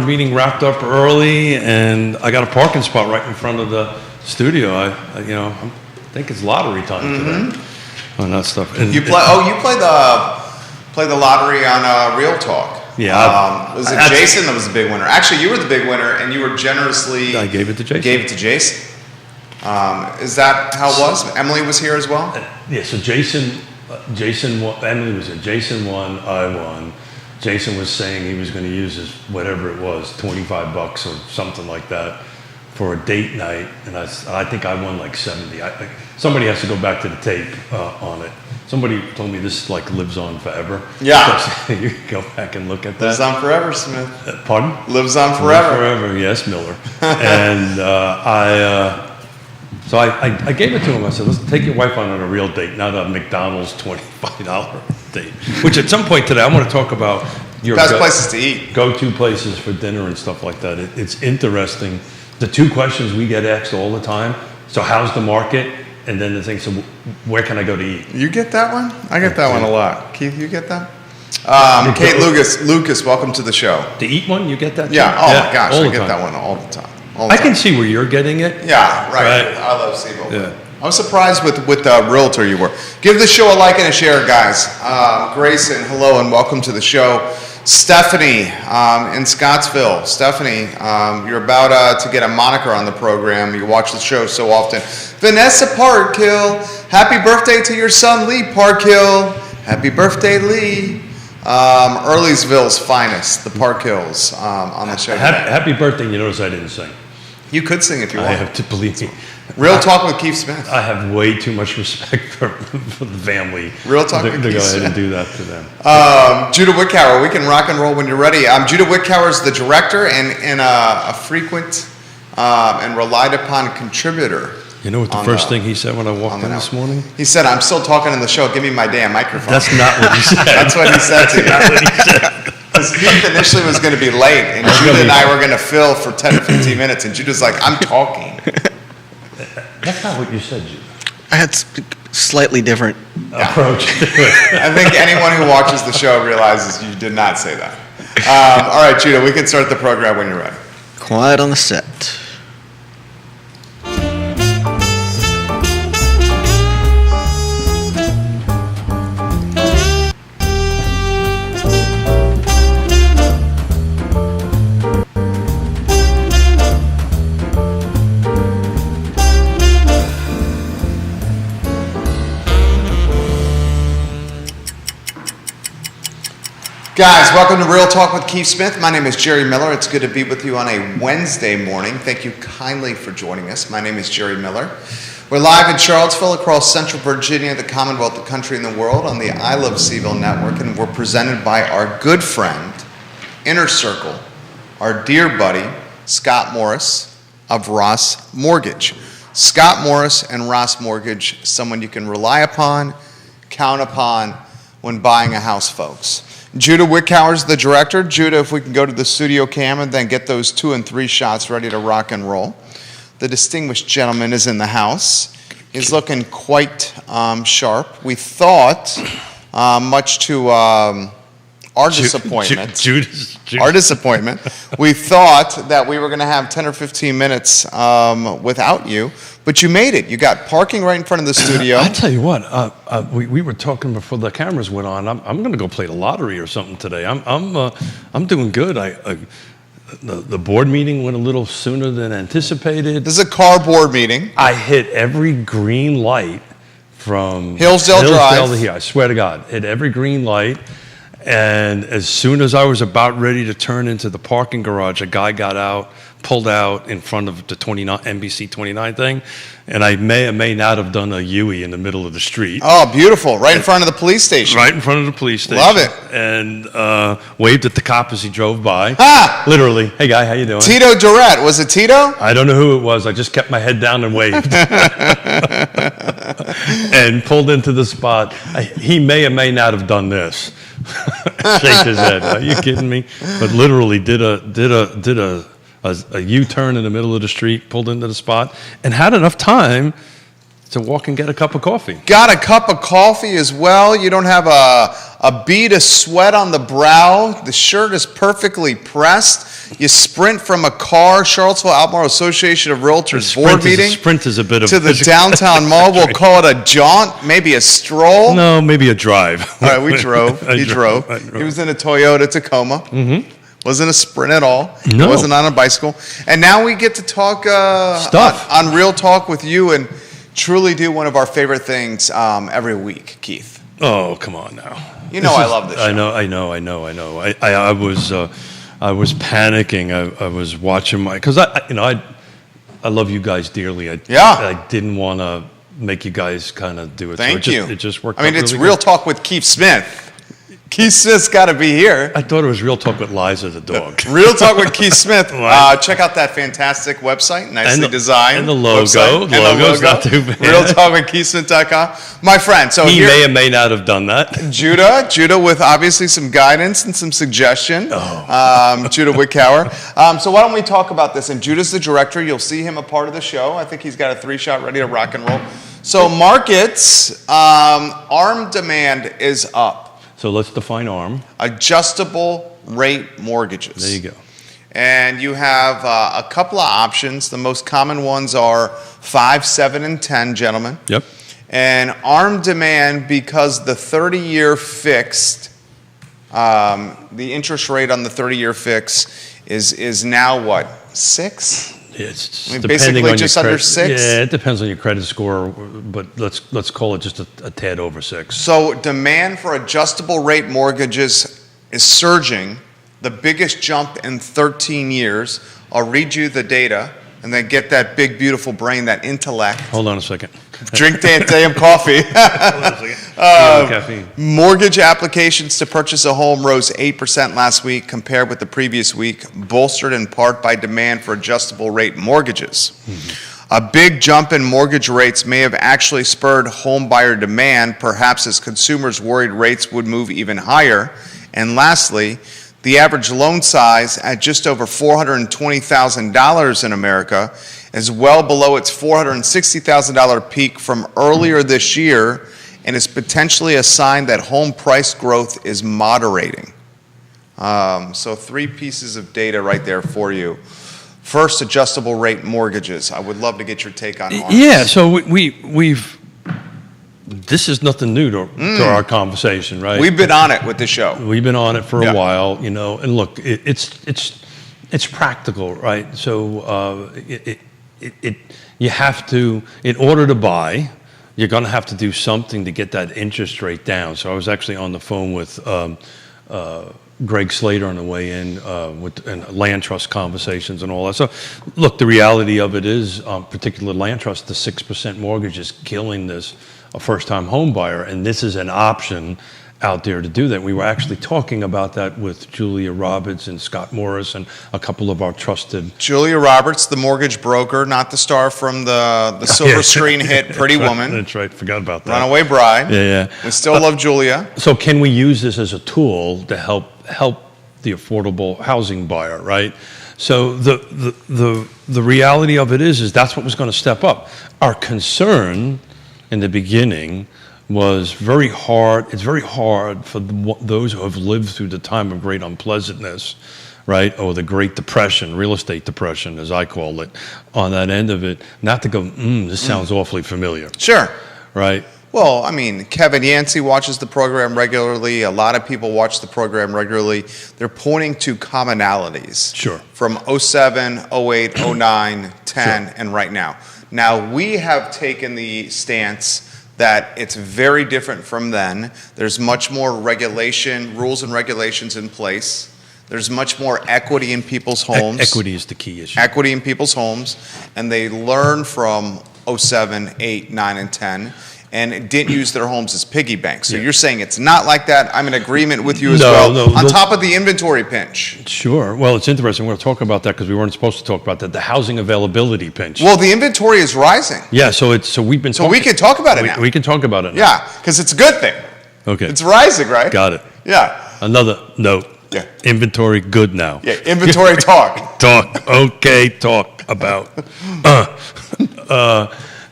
meeting wrapped up early, and I got a parking spot right in front of the studio. I think it's lottery time today on that stuff. And You play the lottery on Real Talk. Yeah. Was it Jason that was the big winner? Actually, you were the big winner, and you were generously. I gave it to Jason. Gave it to Jason. Is that how it was? Emily was here as well. Yeah. So Jason won. Emily was here. Jason won. I won. Jason was saying he was going to use his whatever it was, $25 or something like that, for a date night, and I think I won like 70. Somebody has to go back to the tape on it. Somebody told me this like lives on forever. Yeah. You can go back and look at that. Lives on forever, Smith. Pardon? Lives on forever. Lives forever, yes, Miller. And so I gave it to him. I said, let's take your wife on a real date, not a McDonald's $25 date. Which at some point today, I want to talk about your best places to eat. Go-to places for dinner and stuff like that. It's interesting. The two questions we get asked all the time. So how's the market? And then the thing, so where can I go to eat? You get that one? I get that one a lot. Keith, you get that? Kate Lucas, welcome to the show. The eat one, you get that too? Yeah, my gosh, I get time. that one all the time. I can see where you're getting it. Yeah, right. I love Siebel. Yeah. I'm surprised with realtor you were. Give the show a like and a share, guys. Grayson, hello and welcome to the show. Stephanie in Scottsville. Stephanie, you're about to get a moniker on the program. You watch the show so often. Vanessa Parkhill, happy birthday to your son Lee Parkhill. Happy birthday, Lee. Earlysville's finest, the Parkhills on the show today. Happy birthday. You notice I didn't sing. You could sing if you want. I have to believe me. Real Talk with Keith Smith. I have way too much respect for the family. Real Talk with to Keith go ahead Smith. and do that to them. Judah Wickower, we can rock and roll when you're ready. Judah Wickower is the director and a frequent and relied upon contributor. You know what the first thing he said when I walked in this morning? He said, "I'm still talking in the show. Give me my damn microphone." That's not what he said. That's what he said to you. That's not what he said. Because Keith initially was going to be late, and Judah and I were going to fill for 10 to 15 minutes, and Judah's like, "I'm talking." That's not what you said, Judah. I had slightly different approach to it. I think anyone who watches the show realizes you did not say that. All right, Judah, we can start the program when you're ready. Quiet on the set. Guys, welcome to Real Talk with Keith Smith. My name is Jerry Miller. It's good to be with you on a Wednesday morning. Thank you kindly for joining us. My name is Jerry Miller. We're live in Charlottesville, across Central Virginia, the Commonwealth, the country, and the world on the I Love Siebel Network, and we're presented by our good friend, Inner Circle, our dear buddy, Scott Morris of Ross Mortgage. Scott Morris and Ross Mortgage, someone you can rely upon, count upon when buying a house, folks. Judah Wickower is the director. Judah, if we can go to the studio cam and then get those 2 and 3 shots ready to rock and roll. The distinguished gentleman is in the house. He's looking quite sharp. We thought, much to our disappointment, our disappointment, we thought that we were going to have 10 or 15 minutes without you, but you made it. You got parking right in front of the studio. I tell you what, we were talking before the cameras went on. I'm going to go play the lottery or something today. I'm doing good. The board meeting went a little sooner than anticipated. This is a car board meeting. I hit every green light from Hillsdale Drive to here. I swear to God, hit every green light. And as soon as I was about ready to turn into the parking garage, a guy got out, pulled out in front of the NBC 29 thing, and I may or may not have done a Yui in the middle of the street. Oh, beautiful. Right in front of the police station. Right in front of the police station. Love it. And waved at the cop as he drove by. Ah! Literally. Hey, guy, how you doing? Tito Durrett. Was it Tito? I don't know who it was. I just kept my head down and waved. And pulled into the spot. He may or may not have done this. Shake his head. Are you kidding me? But literally did a U-turn in the middle of the street, pulled into the spot, and had enough time to walk and get a cup of coffee. Got a cup of coffee as well. You don't have a bead of sweat on the brow. The shirt is perfectly pressed. You sprint from a car, Charlottesville Albemarle Association of Realtors board meeting Sprint is a bit of to the physical- downtown mall. We'll call it a jaunt, maybe a stroll. No, maybe a drive. All right, we drove. I He drove. I drove. He was in a Toyota Tacoma. Mm-hmm. Wasn't a sprint at all. No. Wasn't on a bicycle. And now we get to talk Stuff. on Real Talk with you and truly do one of our favorite things every week, Keith. Oh, come on now. You know I love this show. I know. I was panicking. I was watching because I love you guys dearly. I didn't want to make you guys kind of do it. Thank so you. It just worked. I mean, out it's really Real good. Talk with Keith Smith. Keith Smith's got to be here. I thought it was Real Talk with Liza the dog. Real Talk with Keith Smith. Right. Check out that fantastic website, nicely And the- designed. and the logo. website. The logo's not too bad. RealTalkWithKeithSmith.com. My friend, so He here, may or may not have done that. Judah with obviously some guidance and some suggestion. Oh. Judah Wickower. So why don't we talk about this? And Judah's the director. You'll see him a part of the show. I think he's got a 3-shot ready to rock and roll. So markets, ARM demand is up. So let's define ARM. Adjustable rate mortgages. There you go. And you have a couple of options. The most common ones are 5, 7, and 10, gentlemen. Yep. And ARM demand, because the 30-year fixed, the interest rate on the 30-year fix is now what, 6? It's I mean, depending basically on just your under credit. 6? Yeah, it depends on your credit score, but let's call it just a tad over 6. So demand for adjustable rate mortgages is surging, the biggest jump in 13 years. I'll read you the data and then get that big, beautiful brain, that intellect. Hold on a second. Drink damn coffee. Hold on a second. Caffeine. Mortgage applications to purchase a home rose 8% last week compared with the previous week, bolstered in part by demand for adjustable rate mortgages. A big jump in mortgage rates may have actually spurred home buyer demand, perhaps as consumers worried rates would move even higher. And lastly, the average loan size at just over $420,000 in America is well below its $460,000 peak from earlier this year and is potentially a sign that home price growth is moderating. So 3 pieces of data right there for you. First, adjustable rate mortgages. I would love to get your take on ARMs. Yeah, so we've this is nothing new to our conversation, right? We've been on it with the show. We've been on it for Yeah. a while, and look, it's practical, right? So you have to, in order to buy, you're going to have to do something to get that interest rate down. So I was actually on the phone with Greg Slater on the way in and land trust conversations and all that. So, look, the reality of it is, particular land trust, the 6% mortgage is killing a first-time home buyer, and this is an option out there to do that. We were actually talking about that with Julia Roberts and Scott Morris and a couple of our trusted. Julia Roberts, the mortgage broker, not the star from the silver screen hit Pretty Woman, That's right. Forgot about that. Runaway Bride. Yeah. We still love Julia. So can we use this as a tool to help the affordable housing buyer, right? So the reality of it is that's what was going to step up. Our concern in the beginning was very hard. It's very hard for those who have lived through the time of great unpleasantness, right, or the Great Depression, real estate depression, as I call it, on that end of it, not to go, this sounds awfully familiar, Sure. right? Well, I mean, Kevin Yancey watches the program regularly. A lot of people watch the program regularly. They're pointing to commonalities. Sure. From 07, 08, 09, 10, Sure. and right now. Now, we have taken the stance that it's very different from then. There's much more regulation, rules and regulations in place. There's much more equity in people's homes. Equity is the key issue. Equity in people's homes. And they learn from 07, 8, 9, and 10 and didn't use their homes as piggy banks. So Yeah. you're saying it's not like that. I'm in agreement with you as No, well. no, On no. top of the inventory pinch. Sure. Well, it's interesting. We're going to talk about that because we weren't supposed to talk about that. The housing availability pinch. Well, the inventory is rising. Yeah. So we've been. So we can talk about it now. We can talk about it now. Yeah, because it's a good thing. Okay. It's rising, right? Got it. Yeah. Another note. Yeah. Inventory good now. Yeah, inventory talk. Talk. Okay. Talk about.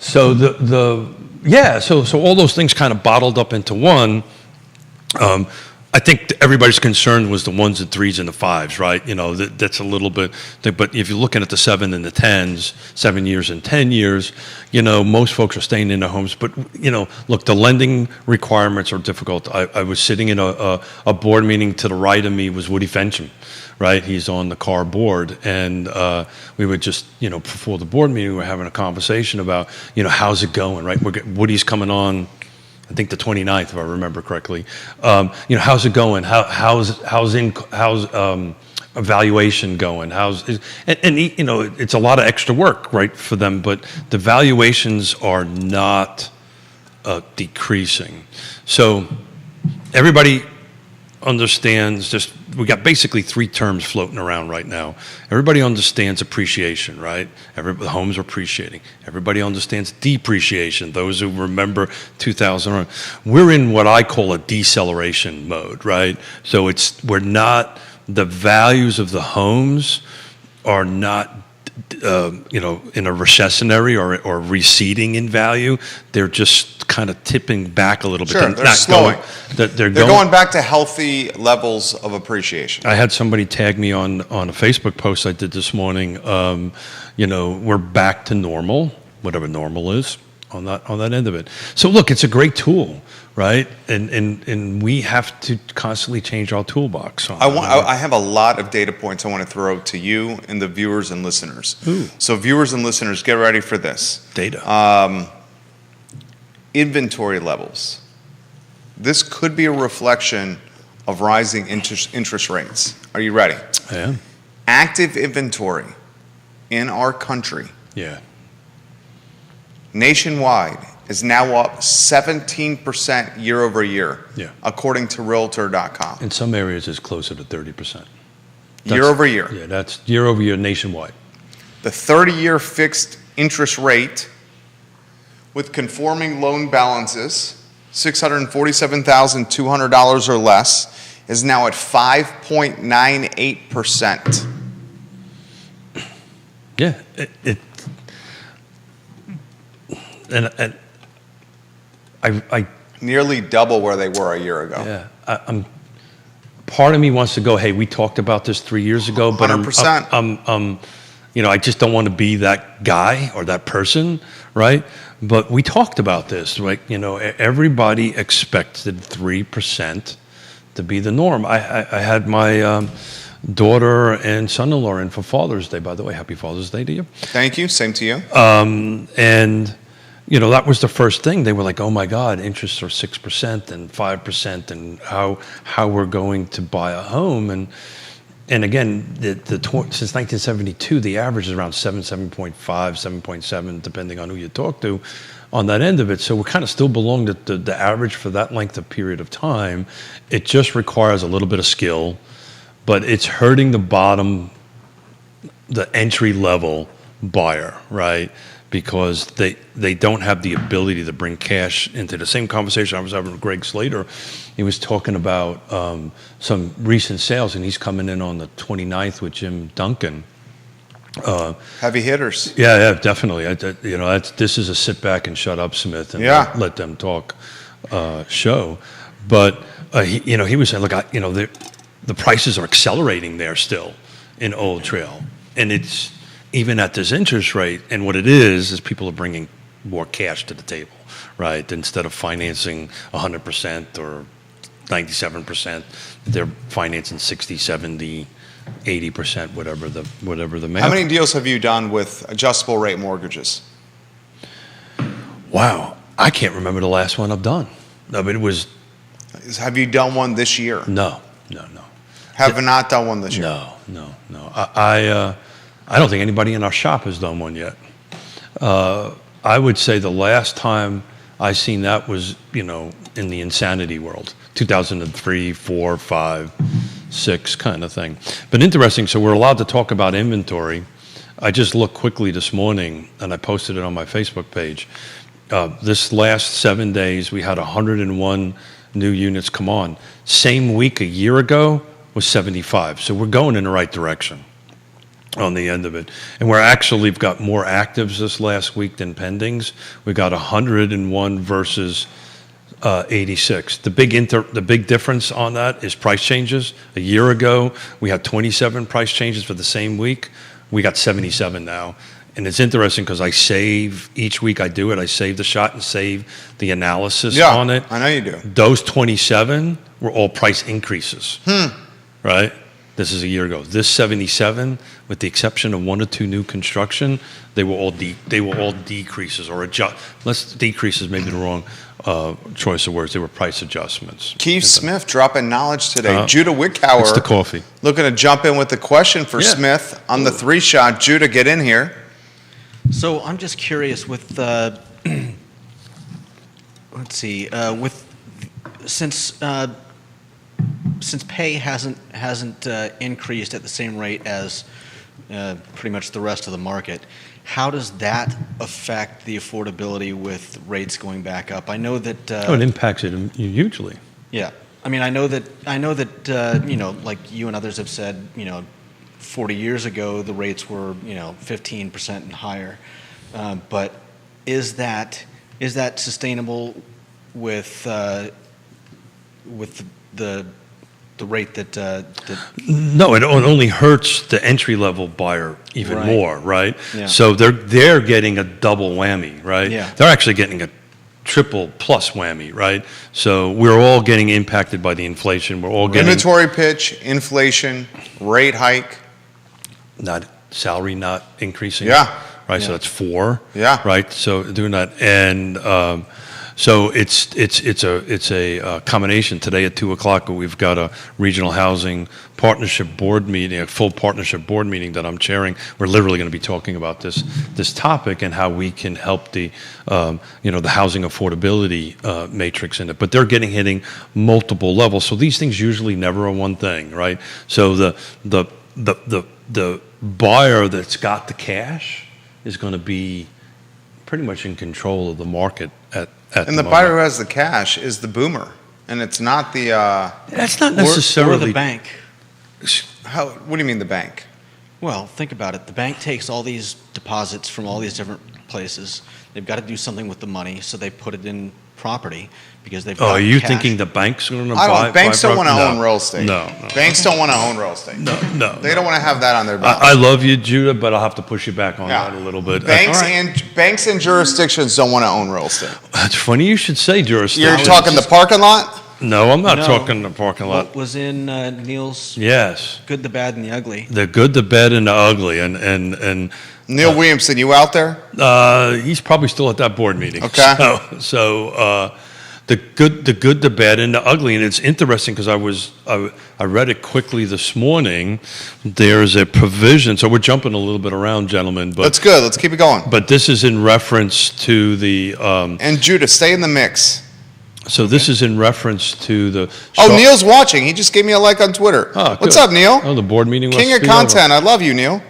So so all those things kind of bottled up into one. I think everybody's concern was the ones and threes and the fives, right? That's a little bit. But if you're looking at the 7 and the 10s, 7 years and 10 years, most folks are staying in their homes. But look, the lending requirements are difficult. I was sitting in a board meeting. To the right of me was Woody Fensham, right? He's on the CAR board, and we would just, before the board meeting, we were having a conversation about, how's it going, right? Woody's coming on, I think the 29th, if I remember correctly. How's it going? How's evaluation going? It's a lot of extra work, right, for them. But the valuations are not decreasing. So everybody understands. We got basically 3 terms floating around right now. Everybody understands appreciation, right? The homes are appreciating. Everybody understands depreciation. Those who remember 2001, we're in what I call a deceleration mode, right? So the values of the homes are not in a recessionary or receding in value. They're just kind of tipping back a little bit. Sure, they're slowing. They're going back to healthy levels of appreciation. I had somebody tag me on a Facebook post I did this morning. We're back to normal, whatever normal is, on that end of it. So look, it's a great tool, right? And we have to constantly change our toolbox. I have a lot of data points I want to throw to you and the viewers and listeners. Ooh. So viewers and listeners, get ready for this. Data. Inventory levels. This could be a reflection of rising interest rates. Are you ready? I am. Active inventory in our country, Yeah. nationwide, is now up 17% year over year, Yeah. according to Realtor.com. In some areas, it's closer to 30%. Year over year. Yeah, that's year over year nationwide. The 30-year fixed interest rate with conforming loan balances, $647,200 or less, is now at 5.98%. Yeah, and I Nearly double where they were a year ago. yeah, I'm. Part of me wants to go, hey, we talked about this 3 years ago, but 100%. I just don't want to be that guy or that person, right? But we talked about this, right? Everybody expected 3% to be the norm. I had my daughter and son-in-law in for Father's Day. By the way, happy Father's Day to you. Thank you. Same to you. And that was the first thing. They were like, "Oh my God, interests are 6% and 5%, and how we're going to buy a home." And again, since 1972, the average is around 7.5, 7.7, depending on who you talk to, on that end of it. So we kind of still belong to the average for that length of period of time. It just requires a little bit of skill, but it's hurting the entry level buyer, right? Because they don't have the ability to bring cash into the same conversation I was having with Greg Slater. He was talking about some recent sales, and he's coming in on the 29th with Jim Duncan. Heavy hitters. Yeah, definitely. This is a sit back and shut up, Smith, and let them talk show. But he was saying, look, the prices are accelerating there still in Old Trail, and it's even at this interest rate. And what it is people are bringing more cash to the table, right? Instead of financing 100% or 97%, they're financing 60, 70, 80%, whatever the math. How many deals have you done with adjustable rate mortgages? Wow, I can't remember the last one I've done. No, but it was. Have you done one this year? No. Have not done one this year? No. I don't think anybody in our shop has done one yet. I would say the last time I seen that was, in the insanity world, 2003, 4, 5, 6 kind of thing. But interesting, so we're allowed to talk about inventory. I just looked quickly this morning, and I posted it on my Facebook page. This last 7 days, we had 101 new units come on. Same week a year ago was 75. So we're going in the right direction on the end of it. And we've got more actives this last week than pendings. We got 101 versus 86. The big difference on that is price changes. A year ago, we had 27 price changes for the same week. We got 77 now. And it's interesting because I save, each week I do it, I save the shot and save the analysis Yeah, on it. I know you do. Those 27 were all price increases, right? This is a year ago. This 77, with the exception of 1 or 2 new construction, they were all decreases or decreases, maybe the wrong choice of words. They were price adjustments. Keith Smith dropping knowledge today. Uh, Judah Wickhauer. It's the coffee. Looking to jump in with the question for Yeah. Smith on the 3-shot. Judah, get in here. So I'm just curious with, let's see, since pay hasn't increased at the same rate as pretty much the rest of the market, how does that affect the affordability with rates going back up? I know that. It impacts it hugely. Yeah, I mean, I know that like you and others have said, 40 years ago the rates were 15% and higher, but is that sustainable with the rate that No, it only hurts the entry level buyer even Right. more, right? Yeah. So they're getting a double whammy, right? Yeah. They're actually getting a triple plus whammy, right? So we're all getting impacted by the inflation. We're all getting Inventory pitch, inflation, rate hike. salary not increasing. Yeah. Right. So that's 4. Yeah. Right. So doing that, and so it's a combination. Today at 2:00, we've got a regional housing partnership board meeting, a full partnership board meeting that I'm chairing. We're literally going to be talking about this topic and how we can help the the housing affordability matrix in it. But they're hitting multiple levels. So these things usually never are one thing, right? So the buyer that's got the cash is going to be pretty much in control of the market at And the buyer who has the cash is the boomer. And it's not the, That's not or necessarily the bank. what do you mean the bank? Well, think about it. The bank takes all these deposits from all these different places. They've got to do something with the money, so they put it in property because they've got Oh, are you cash. thinking the banks are going to I buy? don't, banks don't want to No. own real estate. No. Banks don't want to own real estate. No. They don't want to have that on their balance I love you, Judah, but I'll have to push you back on Yeah. that a little bit. Banks All right. banks and jurisdictions don't want to own real estate. It's funny you should say jurisdiction. You're talking the parking lot? No, I'm not No. talking the parking lot. What was in Neil's Yes, Good, the Bad, and the Ugly? the good, the bad, and the ugly, and Neil Williamson, you out there? he's probably still at that board meeting. Okay. So the good, the bad, and the ugly, and it's interesting because I read it quickly this morning. There's a provision, so we're jumping a little bit around, gentlemen, That's good. Let's keep it going. but this is in reference to the. And Judah, stay in the mix. So this is in reference to the. Oh, Neil's watching. He just gave me a like on Twitter. Oh, What's good. up, Neil? Oh, the board meeting. King must of be over. content. I love you, Neil.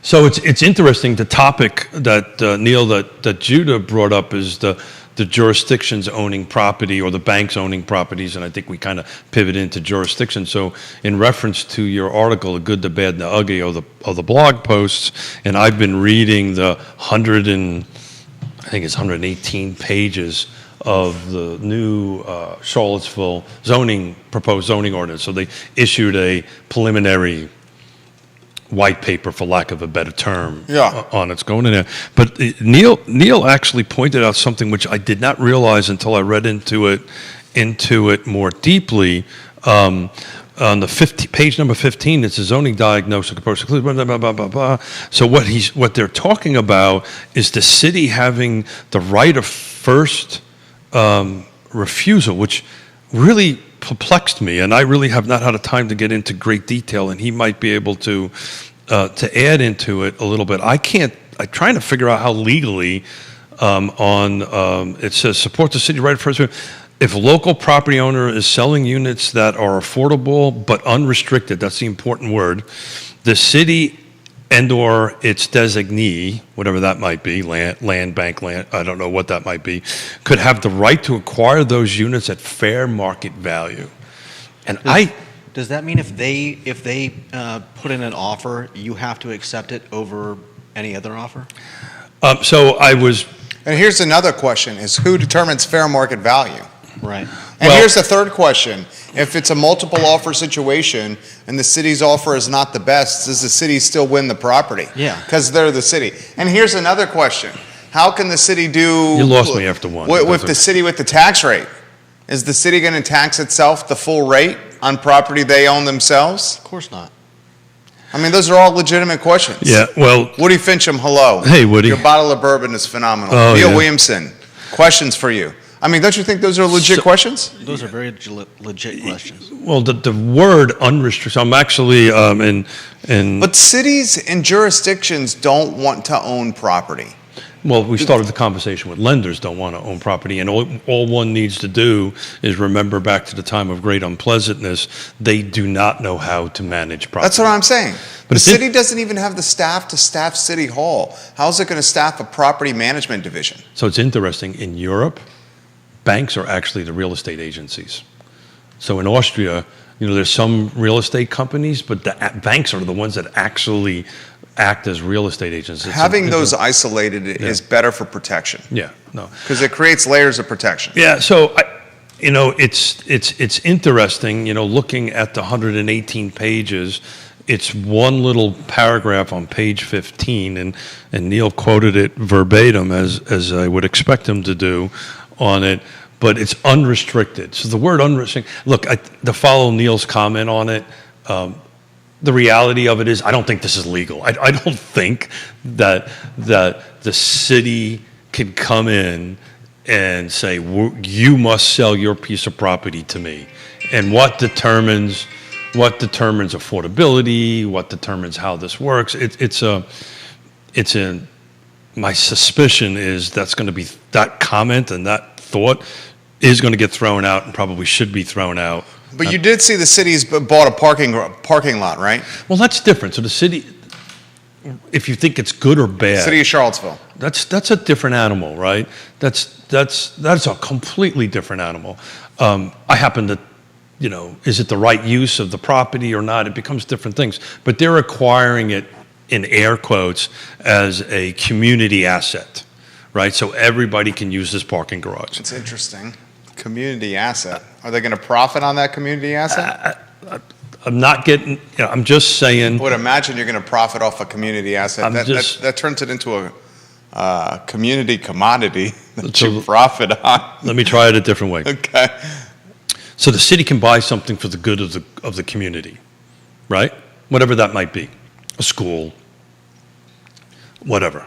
So it's interesting. The topic that Neil that Judah brought up is the jurisdictions owning property or the banks owning properties, and I think we kind of pivot into jurisdiction. So in reference to your article, the good, the bad, and the ugly, of the blog posts, and I've been reading the 118 pages of the new Charlottesville proposed zoning ordinance. So they issued a preliminary white paper, for lack of a better term, Yeah. on it's going in there. But Neil actually pointed out something which I did not realize until I read into it more deeply. On the page number 15, it's a zoning diagnosis. Blah, blah, blah, blah, blah, blah. So what they're talking about is the city having the right of first refusal, which really perplexed me, and I really have not had a time to get into great detail, and he might be able to add into it a little bit. I'm trying to figure out how legally it says support the city right of first refusal. If a local property owner is selling units that are affordable but unrestricted, that's the important word, the city and/or its designee, whatever that might be, land bank, I don't know what that might be, could have the right to acquire those units at fair market value. And Does that mean if they put in an offer, you have to accept it over any other offer? so I was And here's another question: is who determines fair market value? Right. And Well- here's the third question: if it's a multiple offer situation and the city's offer is not the best, does the city still win the property? Yeah. Because they're the city. And here's another question: how can the city do? You lost me after one. With the city with the tax rate, is the city going to tax itself the full rate on property they own themselves? Of course not. I mean, those are all legitimate questions. Yeah, well, Woody Fincham, hello. Hey, Woody. Your bottle of bourbon is phenomenal. Oh, Neil yeah. Williamson, questions for you. I mean, don't you think those are legit So- questions? Those are very legit questions. well, the word unrestricted, I'm actually in But cities and jurisdictions don't want to own property. well, we started the conversation with lenders don't want to own property, and all one needs to do is remember back to the time of great unpleasantness, they do not know how to manage property. That's what I'm saying. But The it's in- city doesn't even have the staff to staff City Hall. How's it going to staff a property management division? So it's interesting, in Europe, banks are actually the real estate agencies. So in Austria, there's some real estate companies, but the banks are the ones that actually act as real estate agents. Having those isolated is better for protection Yeah, no. because it creates layers of protection. Yeah, so it's interesting, looking at the 118 pages. It's one little paragraph on page 15, and Neil quoted it verbatim as I would expect him to do on it, but it's unrestricted. So the word unrestricted. Look, to follow Neil's comment on it. The reality of it is, I don't think this is legal. I don't think that the city can come in and say, you must sell your piece of property to me. And what determines affordability, what determines how this works, my suspicion is that's going to be, that comment and that thought is going to get thrown out and probably should be thrown out. But you did see the city's bought a parking lot, right? Well, that's different. So the city, if you think it's good or bad, City of Charlottesville. that's a different animal, right? That's a completely different animal. I happen to, is it the right use of the property or not? It becomes different things. But they're acquiring it, in air quotes, as a community asset, right? So everybody can use this parking garage. It's interesting. Community asset. Are they going to profit on that community asset? I'm not getting, I'm just saying. I would imagine you're going to profit off a community asset. I'm That just- that turns it into a community commodity that So- you profit on. Let me try it a different way. Okay. So the city can buy something for the good of the community, right? Whatever that might be, a school, whatever.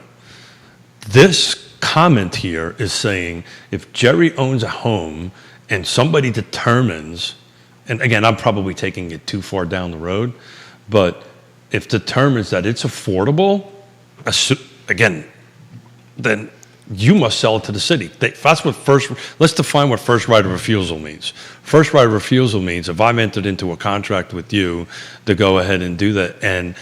This comment here is saying if Jerry owns a home and somebody determines, and again, I'm probably taking it too far down the road, but if determines that it's affordable, again, then you must sell it to the city. That's what let's define what first right of refusal means. First right of refusal means if I'm entered into a contract with you to go ahead and do that, and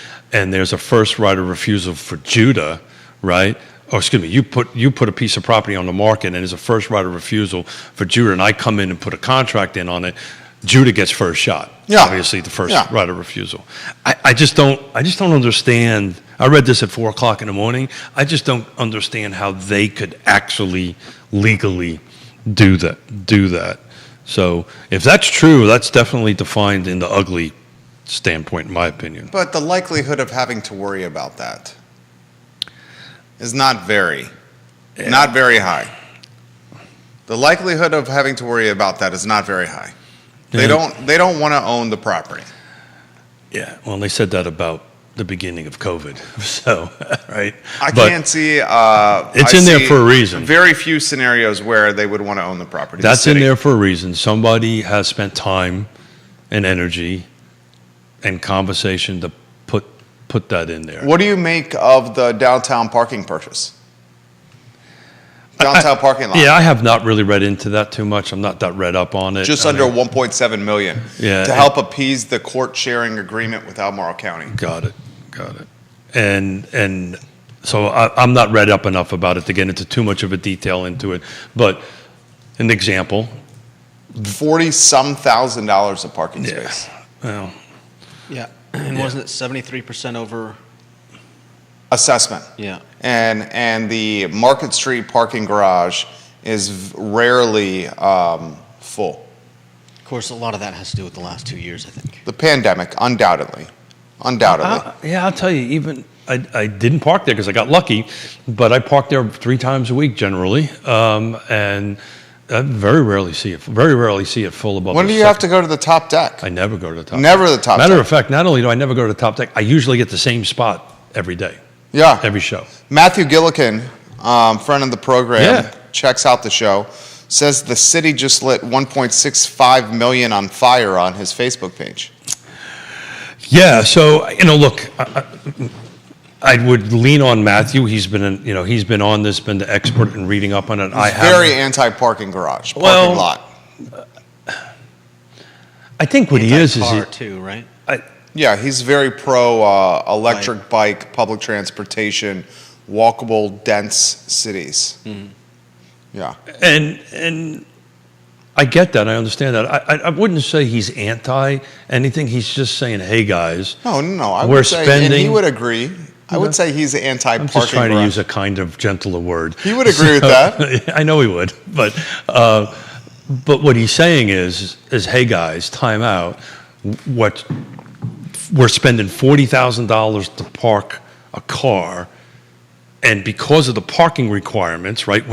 there's a first right of refusal for Judah, right? Oh, excuse me, you put a piece of property on the market and there's a first right of refusal for Judah, and I come in and put a contract in on it, Judah gets first shot. Yeah. Obviously the first right of refusal. I just don't understand. I read this at 4:00 in the morning. I just don't understand how they could actually legally do that. So if that's true, that's definitely defined in the ugly standpoint, in my opinion. But the likelihood of having to worry about that is not very high. The likelihood of having to worry about that is not very high. They don't want to own the property. Yeah, well, they said that about the beginning of COVID, so, right? I But can't see. it's in there see for a reason. Very few scenarios where they would want to own the property. The That's in city. there for a reason. Somebody has spent time and energy and conversation to put that in there. What do you make of the downtown parking purchase? Downtown parking lot. Yeah, I have not really read into that too much. I'm not that read up on it. Just I under mean, 1.7 million. Yeah, To help appease the court sharing agreement with Albemarle County. Got it. And so I'm not read up enough about it to get into too much of a detail into it. But an example. $40-some thousand a parking space. Well, Yeah, and wasn't it 73% over assessment. Yeah. And the Market Street parking garage is rarely full. Of course, a lot of that has to do with the last 2 years, I think. The pandemic, undoubtedly. Yeah, I'll tell you, even I didn't park there because I got lucky, but I park there 3 times a week generally, and I very rarely see it full above. When do you have to go to the top deck? I never go to the top. Never deck. the top Matter deck. of fact, not only do I never go to the top deck, I usually get the same spot every day, Yeah. every show. Matthew Gillikin, friend of the program, Yeah. checks out the show, says the city just lit 1.65 million on fire on his Facebook page. Yeah, so look, I would lean on Matthew. He's been, he's been on this, been the expert in reading up on it. He's very anti-parking garage, parking lot. I think what he is Anti-car too, right? Yeah, he's very pro electric bike, public transportation, walkable, dense cities. Mm-hmm. Yeah. And I get that. I understand that. I wouldn't say he's anti anything. He's just saying, hey guys, No. I We're would say, and he spending- would agree. I would say he's anti-parking I'm just trying to garage. use a kind of gentler word. He would agree with that. I know he would, but what he's saying is hey guys, time out. What we're spending $40,000 to park a car, and because of the parking requirements, right,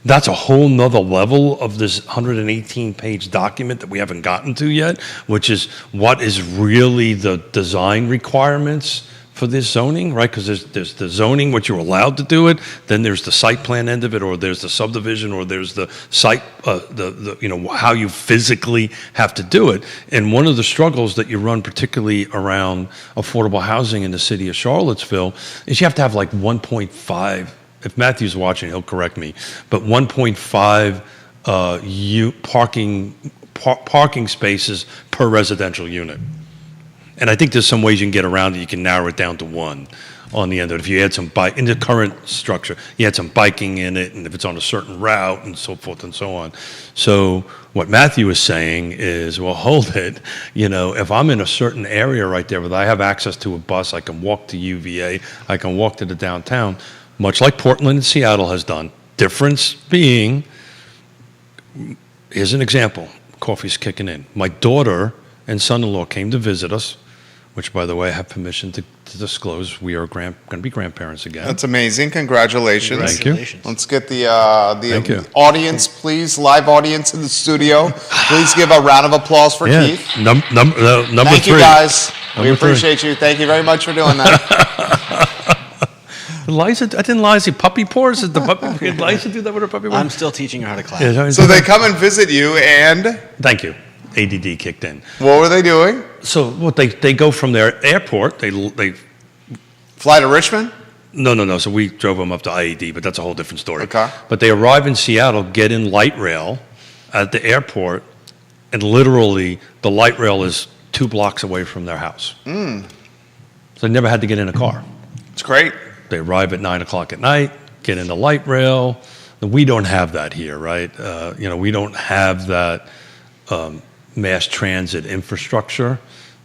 that's a whole nother level of this 118-page document that we haven't gotten to yet, which is what is really the design requirements for this zoning, right? Because there's the zoning, what you're allowed to do it, then there's the site plan end of it, or there's the subdivision, or there's the site, how you physically have to do it. And one of the struggles that you run, particularly around affordable housing in the city of Charlottesville, is you have to have like 1.5. If Matthew's watching, he'll correct me, but 1.5 parking spaces per residential unit. And I think there's some ways you can get around it. You can narrow it down to 1 on the end of it. If you add some in the current structure, you add some biking in it, and if it's on a certain route and so forth and so on. So what Matthew is saying is, well, hold it. If I'm in a certain area right there where I have access to a bus, I can walk to UVA, I can walk to the downtown, much like Portland and Seattle has done. Difference being, here's an example. Coffee's kicking in. My daughter and son-in-law came to visit us, which, by the way, I have permission to disclose. We are going to be grandparents again. That's amazing. Congratulations. Thank you. Let's get the Thank you. audience, please, live audience in the studio. Please give a round of applause for Keith. Number Thank 3. you, guys. We Number 3. appreciate you. Thank you very much for doing that. Didn't Liza puppy paws? Did Liza do that with her puppy paws? I'm still teaching her how to clap. Yeah, So they come and visit you, and Thank you. ADD kicked in. what were they doing? So what they go from their airport. They Fly to Richmond? No. So we drove them up to IED, but that's a whole different story. Okay. But they arrive in Seattle, get in light rail at the airport, and literally the light rail is 2 blocks away from their house. So they never had to get in a car. It's great. They arrive at 9 o'clock at night, get in the light rail. We don't have that here, right? We don't have that mass transit infrastructure.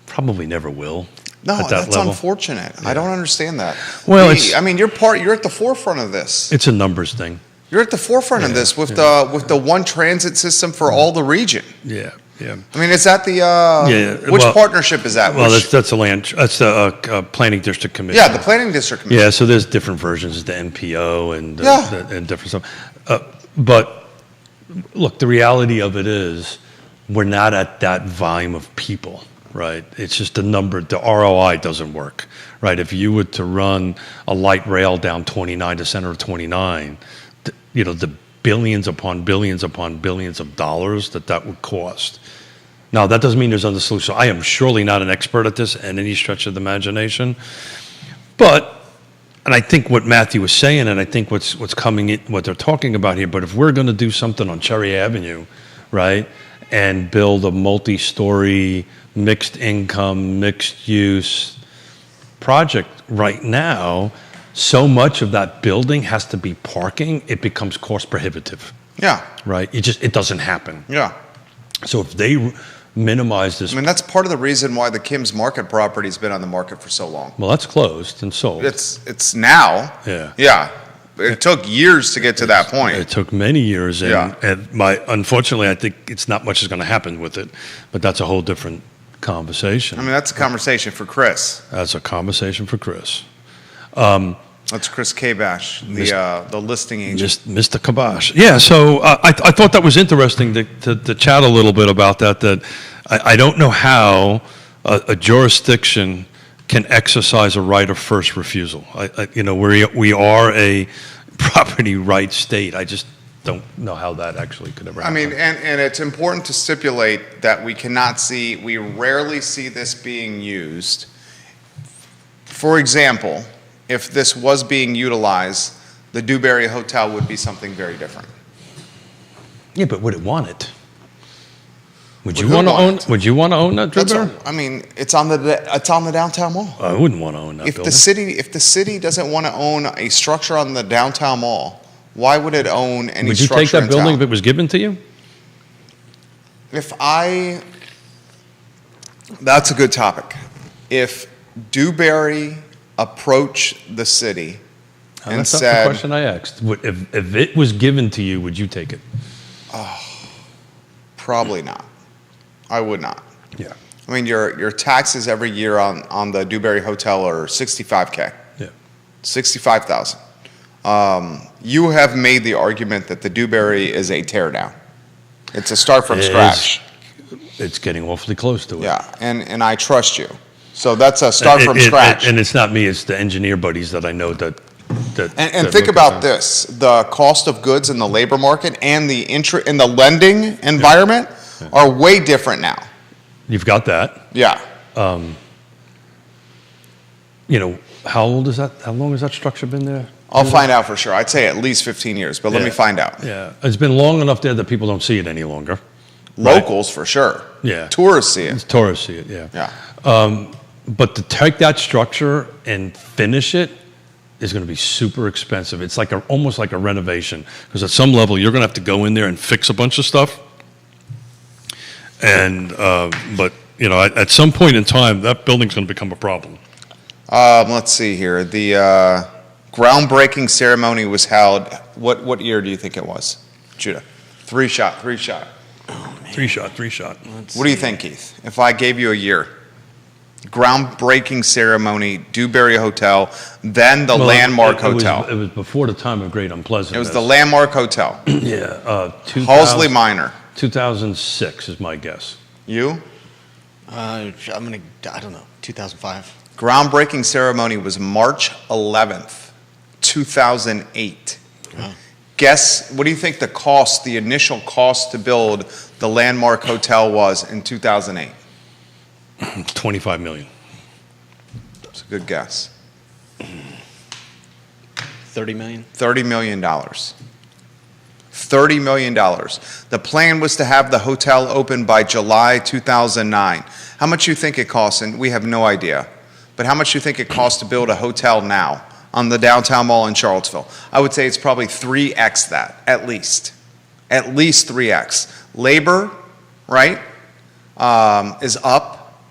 Probably never will. No, at that that's level. unfortunate. I don't understand that. Well, you're at the forefront of this. It's a numbers thing. You're at the forefront of this with the one transit system for all the region. Yeah. I mean, is that the which partnership is that? Well, Which- that's the planning district commission. yeah, the planning district. Yeah, so there's different versions, the NPO and Yeah. and different stuff. But look, the reality of it is we're not at that volume of people, right? It's just the number, the ROI doesn't work, right? If you were to run a light rail down 29 to center of 29, the billions upon billions upon billions of dollars that would cost. Now, that doesn't mean there's other solutions. I am surely not an expert at this in any stretch of the imagination. And I think what Matthew was saying, and I think what's coming in, what they're talking about here, but if we're going to do something on Cherry Avenue, right, and build a multi-story, mixed income, mixed use project right now, so much of that building has to be parking, it becomes cost prohibitive, Yeah, right? It doesn't happen. yeah. So if they minimize this. I mean, that's part of the reason why the Kim's Market property's been on the market for so long. Well, that's closed and sold. It's now. Yeah. Yeah. It took years to get to that point. It took many years, and, Yeah. and unfortunately, I think it's not much is going to happen with it, but that's a whole different conversation. I mean, that's a conversation for Chris. That's a conversation for Chris. That's Chris Kabash, the listing agent. Just Mr. Kabash. Yeah, so I thought that was interesting to chat a little bit about that, I don't know how a jurisdiction can exercise a right of first refusal. We are a property rights state. I just don't know how that actually could ever I happen. mean, and it's important to stipulate that we rarely see this being used. For example, if this was being utilized, the Dewberry Hotel would be something very different. Yeah, but would it want it? Would Would you who want to want own? it? Would you want to own that, That's Dewberry? I mean, it's on the downtown mall. I wouldn't want to own that If building. the city doesn't want to own a structure on the downtown mall, why would it own any Would you structure take that in building town? if it was given to you? That's a good topic. If Dewberry approached the city and That's not the said, question I asked. If it was given to you, would you take it? probably not. I would not. Yeah. I mean, your taxes every year on the Dewberry Hotel are $65K. Yeah. 65,000. You have made the argument that the Dewberry is a teardown. It's a start from scratch. It's getting awfully close to it. Yeah, and I trust you. So that's a start from It- scratch. and it's not me; it's the engineer buddies that I know that. And think about this: the cost of goods in the labor market and the in the lending environment are way different now. You've got that. Yeah. How old is that? How long has that structure been there? I'll find out for sure. I'd say at least 15 years, but let Yeah. me find out. Yeah, it's been long enough there that people don't see it any longer. Locals for sure. Yeah. Tourists see it. Tourists see it. Yeah. Yeah. But to take that structure and finish it is going to be super expensive. It's like almost like a renovation, because at some level you're going to have to go in there and fix a bunch of stuff. And but at some point in time, that building's going to become a problem. Let's see here. The groundbreaking ceremony was held. What year do you think it was, Judah? Three shot. Three shot. What do you think, Keith? If I gave you a year, groundbreaking ceremony, Dewberry Hotel, then the Well, Landmark it was- Hotel. It was before the time of great unpleasantness. It was the Landmark Hotel. Yeah. Halsey Minor. 2006 is my guess. You? I don't know, 2005. Groundbreaking ceremony was March 11th, 2008. Guess, what do you think the initial cost to build the Landmark Hotel was in 2008? 25 million. That's a good guess. 30 million? $30 million. $30 million. The plan was to have the hotel open by July 2009. How much do you think it costs? And we have no idea. But how much do you think it costs to build a hotel now on the downtown mall in Charlottesville? I would say it's probably 3x that, at least. At least 3x. Labor, right, is up.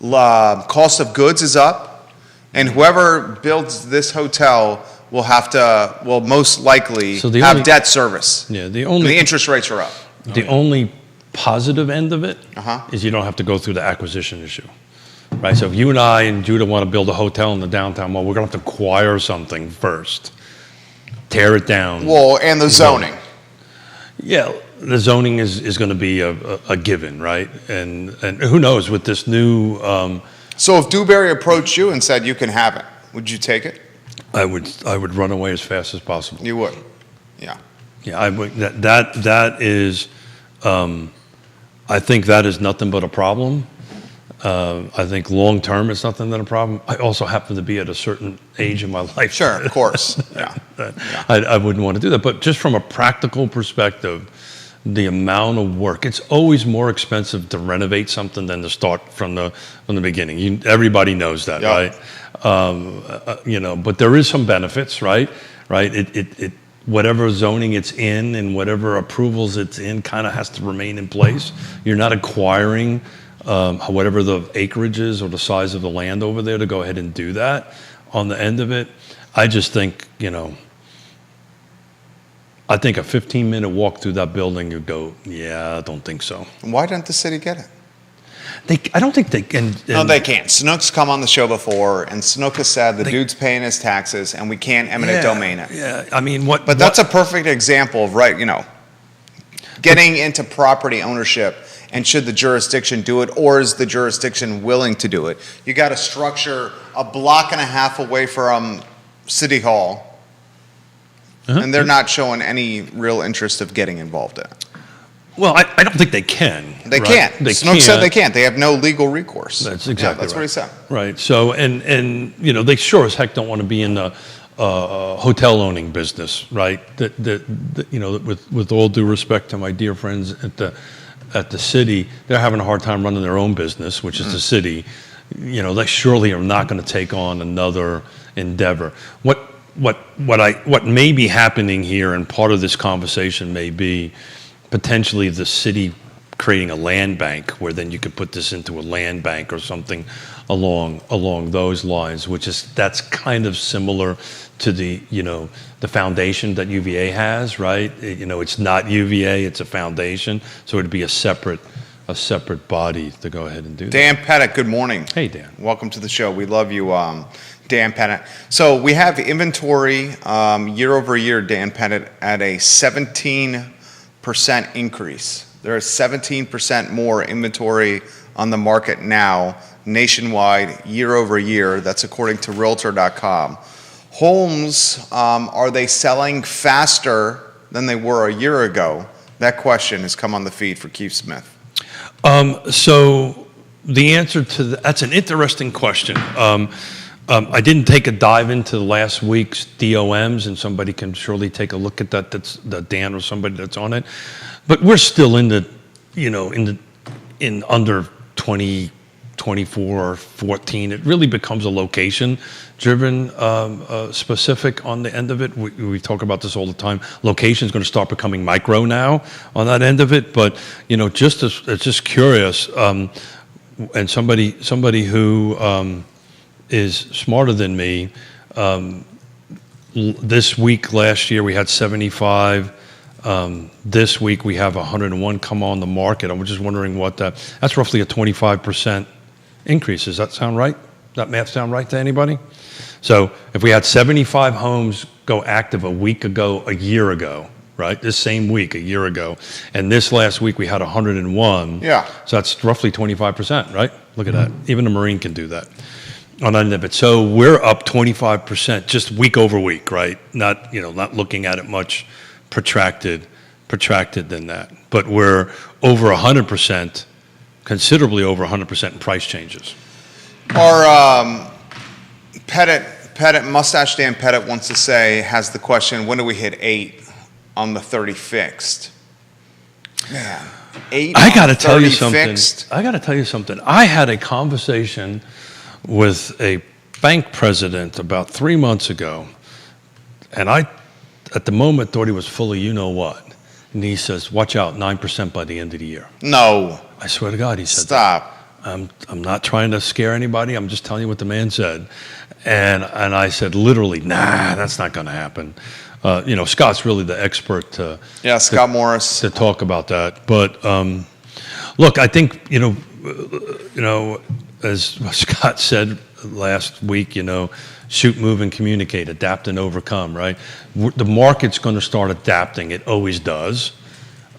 Cost of goods is up. And whoever builds this hotel will most likely So the have only- debt service. Yeah, the And only the interest rates are up. the only positive end of it Uh-huh. is you don't have to go through the acquisition issue, right? So if you and I and Judah want to build a hotel in the downtown mall, we're going to have to acquire something first, tear it down. Well, and the zoning. Yeah, the zoning is going to be a given, right? And who knows with this new, So if Dewberry approached you and said you can have it, would you take it? I would run away as fast as possible. You would. Yeah. Yeah, I would. That is, I think that is nothing but a problem. I think long term it's nothing but a problem. I also happen to be at a certain age in my life. Sure, of course. Yeah. I wouldn't want to do that. But just from a practical perspective, the amount of work, it's always more expensive to renovate something than to start from the beginning. Everybody knows that, Yeah. right? But there is some benefits, right? Right? whatever zoning it's in and whatever approvals it's in kind of has to remain in place. You're not acquiring whatever the acreage is or the size of the land over there to go ahead and do that on the end of it. I just think, I think a 15-minute walk through that building, you go, yeah, I don't think so. Why didn't the city get it? I don't think they can. No, they can't. Sanook's come on the show before, and Sanook has said the dude's paying his taxes, and we can't eminent domain it. Yeah, I mean, what? But that's a perfect example of, getting into property ownership, and should the jurisdiction do it, or is the jurisdiction willing to do it? You got to structure a block and a half away from City Hall, and they're not showing any real interest of getting involved in it. Well, I don't think they can. They right? can't. They Sanook can't. said they can't. They have no legal recourse. That's exactly that's right. what he said. Right. So, and they sure as heck don't want to be in the hotel owning business, right? With all due respect to my dear friends at the city, they're having a hard time running their own business, which is the city. They surely are not going to take on another endeavor. What may be happening here, and part of this conversation may be potentially the city creating a land bank, where then you could put this into a land bank or something along those lines, that's kind of similar to the foundation that UVA has, right? It's not UVA, it's a foundation, so it'd be a separate body to go ahead and do that. Dan Pettit, good morning. Hey, Dan. Welcome to the show. We love you, Dan Pettit. So we have inventory year over year, Dan Pettit, at a 17% increase. There is 17% more inventory on the market now, nationwide, year over year. That's according to Realtor.com. Homes, are they selling faster than they were a year ago? That question has come on the feed for Keith Smith. So the answer to that's an interesting question. I didn't take a dive into last week's DOMs, and somebody can surely take a look at that. That's Dan or somebody that's on it. But we're still in under 20, 24 or 14. It really becomes a location-driven specific on the end of it. We talk about this all the time. Location is going to start becoming micro now on that end of it. But just curious, and somebody who is smarter than me. This week, last year, we had 75. This week, we have 101 come on the market. I'm just wondering that's roughly a 25% increase. Does that sound right? That math sound right to anybody? So if we had 75 homes go active a year ago, right? This same week, a year ago, and this last week we had 101. Yeah. So that's roughly 25%, right? Look at that. Even a Marine can do that on that end of it. So we're up 25% just week over week, right? Not looking at it much protracted than that. But we're over 100%, considerably over 100% in price changes. Our Pettit, Mustache Dan Pettit wants to say, has the question, when do we hit 8 on the 30 fixed? Man, 8 I got to on tell you 30 something. fixed? I got to tell you something. I had a conversation with a bank president about 3 months ago, and I, at the moment, thought he was full of you-know-what. And he says, watch out, 9% by the end of the year. No. I swear to God, he said Stop. that. I'm not trying to scare anybody. I'm just telling you what the man said. And I said, literally, nah, that's not going to happen. Scott's really the expert Scott Morris to talk about that. But look, I think as Scott said last week, shoot, move, and communicate, adapt and overcome. Right? The market's going to start adapting. It always does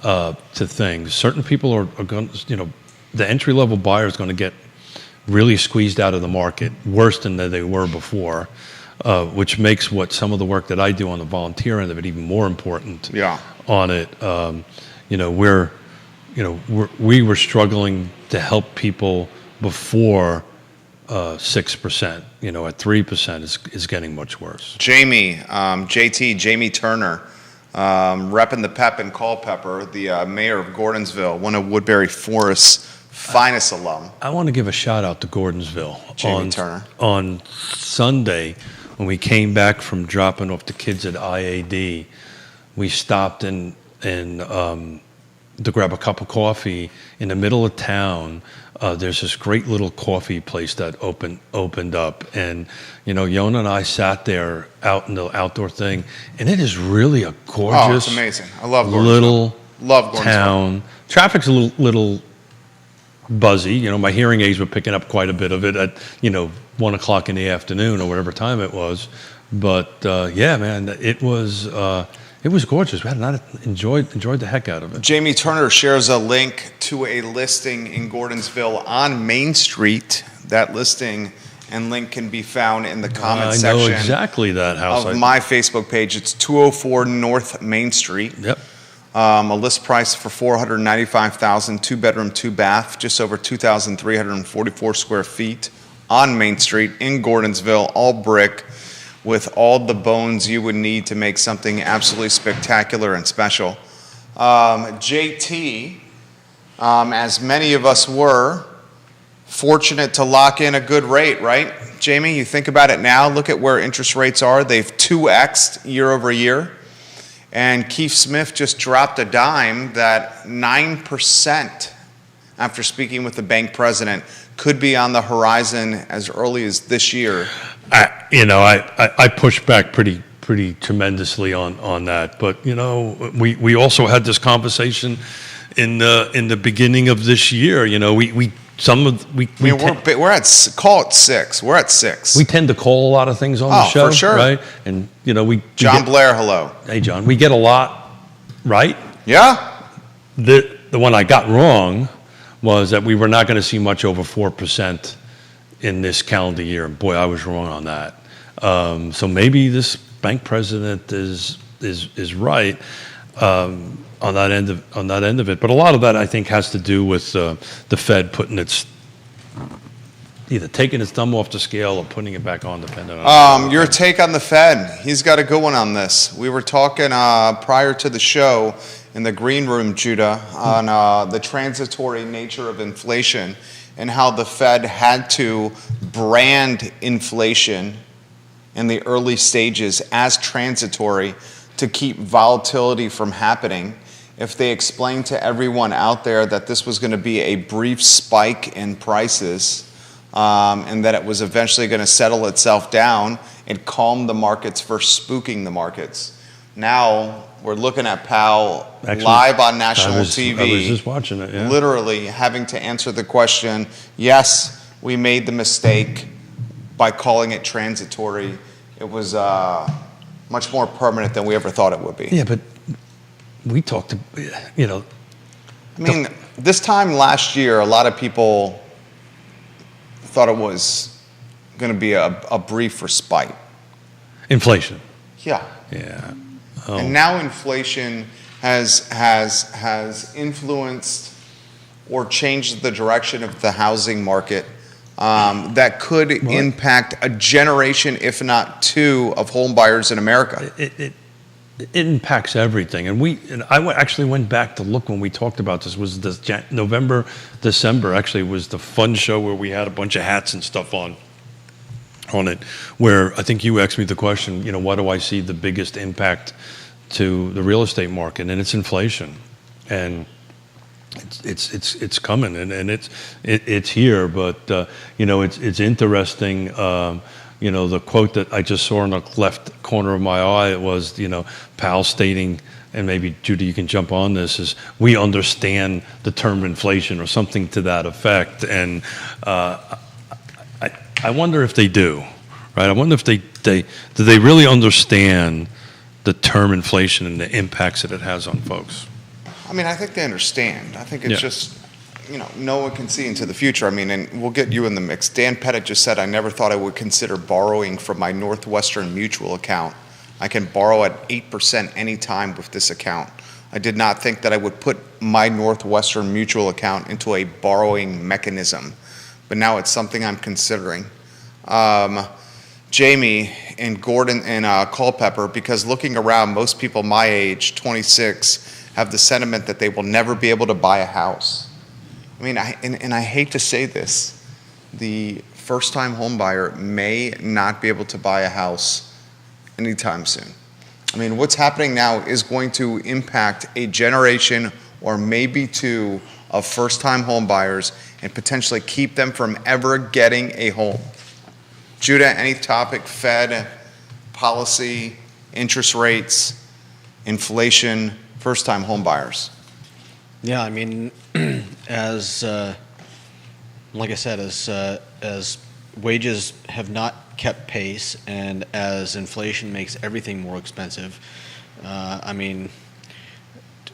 to things. Certain people are going to, the entry level buyer is going to get really squeezed out of the market, worse than they were before. Which makes some of the work that I do on the volunteer end of it even more important. Yeah. On it, we were struggling to help people before 6%. At 3% is getting much worse. Jamie, Jamie Turner, repping the pep in Culpeper, the mayor of Gordonsville, one of Woodbury Forest's finest alum. I want to give a shout out to Gordonsville. Jamie Turner. On Sunday, when we came back from dropping off the kids at IAD, we stopped to grab a cup of coffee in the middle of town. There's this great little coffee place that opened up, and Yona and I sat there out in the outdoor thing, and it is really a gorgeous, it's amazing. I love Gordonsville. little Love Gordonsville. town. Traffic's a little buzzy. My hearing aids were picking up quite a bit of it at 1:00 in the afternoon or whatever time it was. But yeah, man, it was gorgeous. Man, I enjoyed the heck out of it. Jamie Turner shares a link to a listing in Gordonsville on Main Street. That listing and link can be found in the comment section. I know exactly that house. Of my Facebook page. It's 204 North Main Street. Yep. A list price for $495,000, 2-bedroom, 2-bath, just over 2,344 square feet on Main Street in Gordonsville, all brick, with all the bones you would need to make something absolutely spectacular and special. JT, as many of us were, fortunate to lock in a good rate, right? Jamie, you think about it now, look at where interest rates are. They've 2x'd year over year. And Keith Smith just dropped a dime that 9%, after speaking with the bank president, could be on the horizon as early as this year. I pushed back pretty tremendously on that, but we also had this conversation in the beginning of this year. We're at call it 6. We're at 6. We tend to call a lot of things on the show, for sure. right? And John Blair, hello. Hey, John, we get a lot right. Yeah. The one I got wrong was that we were not going to see much over 4% in this calendar year. And boy, I was wrong on that. So maybe this bank president is right on that end of it. But a lot of that, I think, has to do with the Fed putting either taking its thumb off the scale or putting it back on, depending on. Your take on the Fed? He's got a good one on this. We were talking prior to the show in the green room, Judah, on the transitory nature of inflation and how the Fed had to brand inflation in the early stages as transitory to keep volatility from happening. If they explained to everyone out there that this was going to be a brief spike in prices and that it was eventually going to settle itself down and calm the markets versus spooking the markets. Now we're looking at Powell live on national TV. I was just watching it, yeah. Literally having to answer the question, yes, we made the mistake by calling it transitory. It was much more permanent than we ever thought it would be. Yeah, but we talked, I mean, this time last year, a lot of people thought it was going to be a brief respite. Inflation. Yeah. Yeah. And now inflation has influenced or changed the direction of the housing market that could impact a generation, if not two, of home buyers in America. It impacts everything, and I actually went back to look when we talked about this. Was this November, December? Actually, was the fun show where we had a bunch of hats and stuff on it. Where I think you asked me the question, what do I see the biggest impact to the real estate market? And it's inflation, and it's coming, and it's here. But it's interesting. The quote that I just saw in the left corner of my eye was, Powell stating, and maybe Judy, you can jump on this, is we understand the term inflation or something to that effect. And I wonder if they do, right? I wonder if do they really understand the term inflation and the impacts that it has on folks? I mean, I think they understand. I think it's just, no one can see into the future. I mean, and we'll get you in the mix. Dan Pettit just said, I never thought I would consider borrowing from my Northwestern Mutual account. I can borrow at 8% anytime with this account. I did not think that I would put my Northwestern Mutual account into a borrowing mechanism, but now it's something I'm considering. Jamie and Gordon and Culpeper, because looking around, most people my age, 26, have the sentiment that they will never be able to buy a house. I mean, I hate to say this, the first-time home buyer may not be able to buy a house anytime soon. I mean, what's happening now is going to impact a generation or maybe two of first-time home buyers and potentially keep them from ever getting a home. Judah, any topic, Fed, policy, interest rates, inflation, first-time home buyers? Yeah, I mean, as like I said, as wages have not kept pace, and as inflation makes everything more expensive, I mean,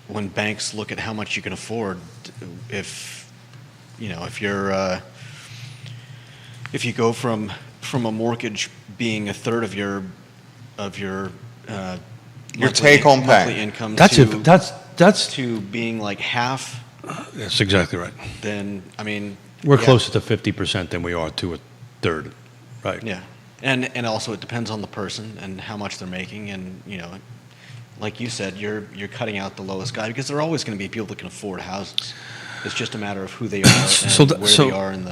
when banks look at how much you can afford, if you go from a mortgage being a third of your take-home pay. monthly income That's to being like half, that's exactly right. then I mean We're yeah. closer to 50% than we are to a third, right? Yeah, and also it depends on the person and how much they're making, and like you said, you're cutting out the lowest guy because there are always going to be people that can afford houses. It's just a matter of who they are and where they are in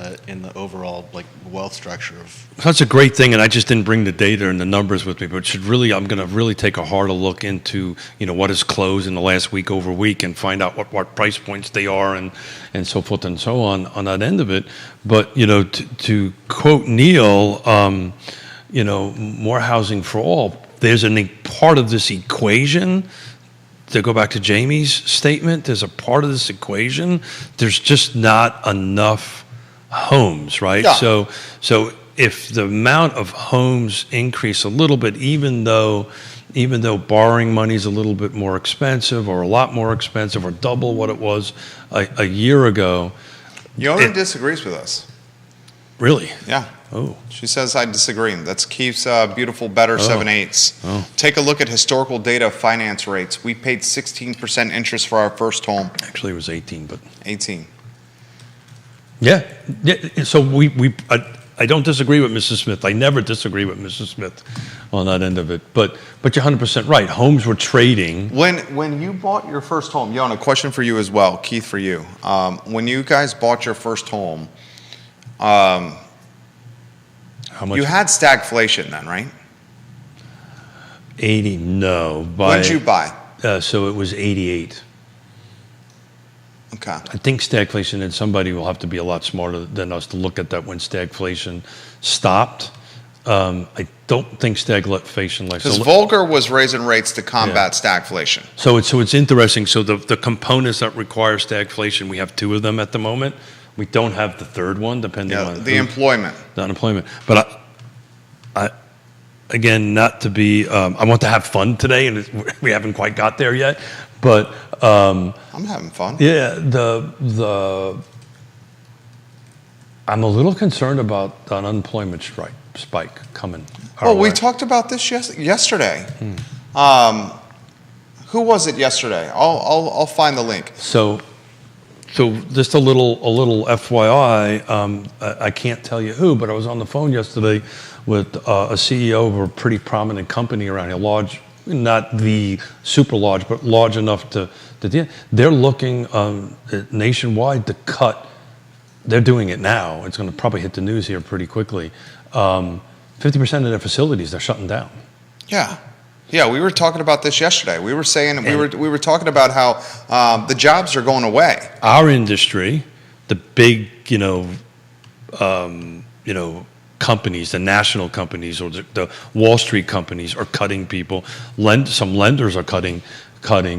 the overall like wealth structure of. That's a great thing, and I just didn't bring the data and the numbers with me, but I'm going to really take a harder look into what has closed in the last week over week and find out what price points they are and so forth and so on that end of it. But to quote Neil, more housing for all. There's a part of this equation. To go back to Jamie's statement, there's a part of this equation. There's just not enough homes, right? Yeah. So if the amount of homes increase a little bit, even though borrowing money is a little bit more expensive, or a lot more expensive, or double what it was a year ago. Yona disagrees with us. Really? Yeah. Oh. She says I disagree. That's Keith's beautiful better 7/8. Oh. Take a look at historical data of finance rates. We paid 16% interest for our first home. Actually, it was 18, but 18. yeah. So I don't disagree with Mrs. Smith. I never disagree with Mrs. Smith on that end of it. But you're 100% right. Homes were trading. When you bought your first home, Yona, question for you as well, Keith, for you. When you guys bought your first home, How much? you had stagflation then, right? 80, no. When did you buy? So it was 88. Okay. I think stagflation, and somebody will have to be a lot smarter than us to look at that when stagflation stopped. I don't think stagflation like Because Volcker was raising rates to combat stagflation. So it's interesting. So the components that require stagflation, we have two of them at the moment. We don't have the third one, depending on the employment. The unemployment. But I again, not to be. I want to have fun today, and we haven't quite got there yet. But I'm having fun. yeah, I'm a little concerned about an unemployment spike coming. Well, we talked about this yesterday. Who was it yesterday? I'll find the link. So just a little FYI. I can't tell you who, but I was on the phone yesterday with a CEO of a pretty prominent company around here, large, not the super large, but large enough to deal. They're looking nationwide to cut. They're doing it now. It's going to probably hit the news here pretty quickly. 50% of their facilities they're shutting down. Yeah, we were talking about this yesterday. We were saying we were talking about how the jobs are going away. Our industry, the big companies, the national companies or the Wall Street companies are cutting people. Some lenders are cutting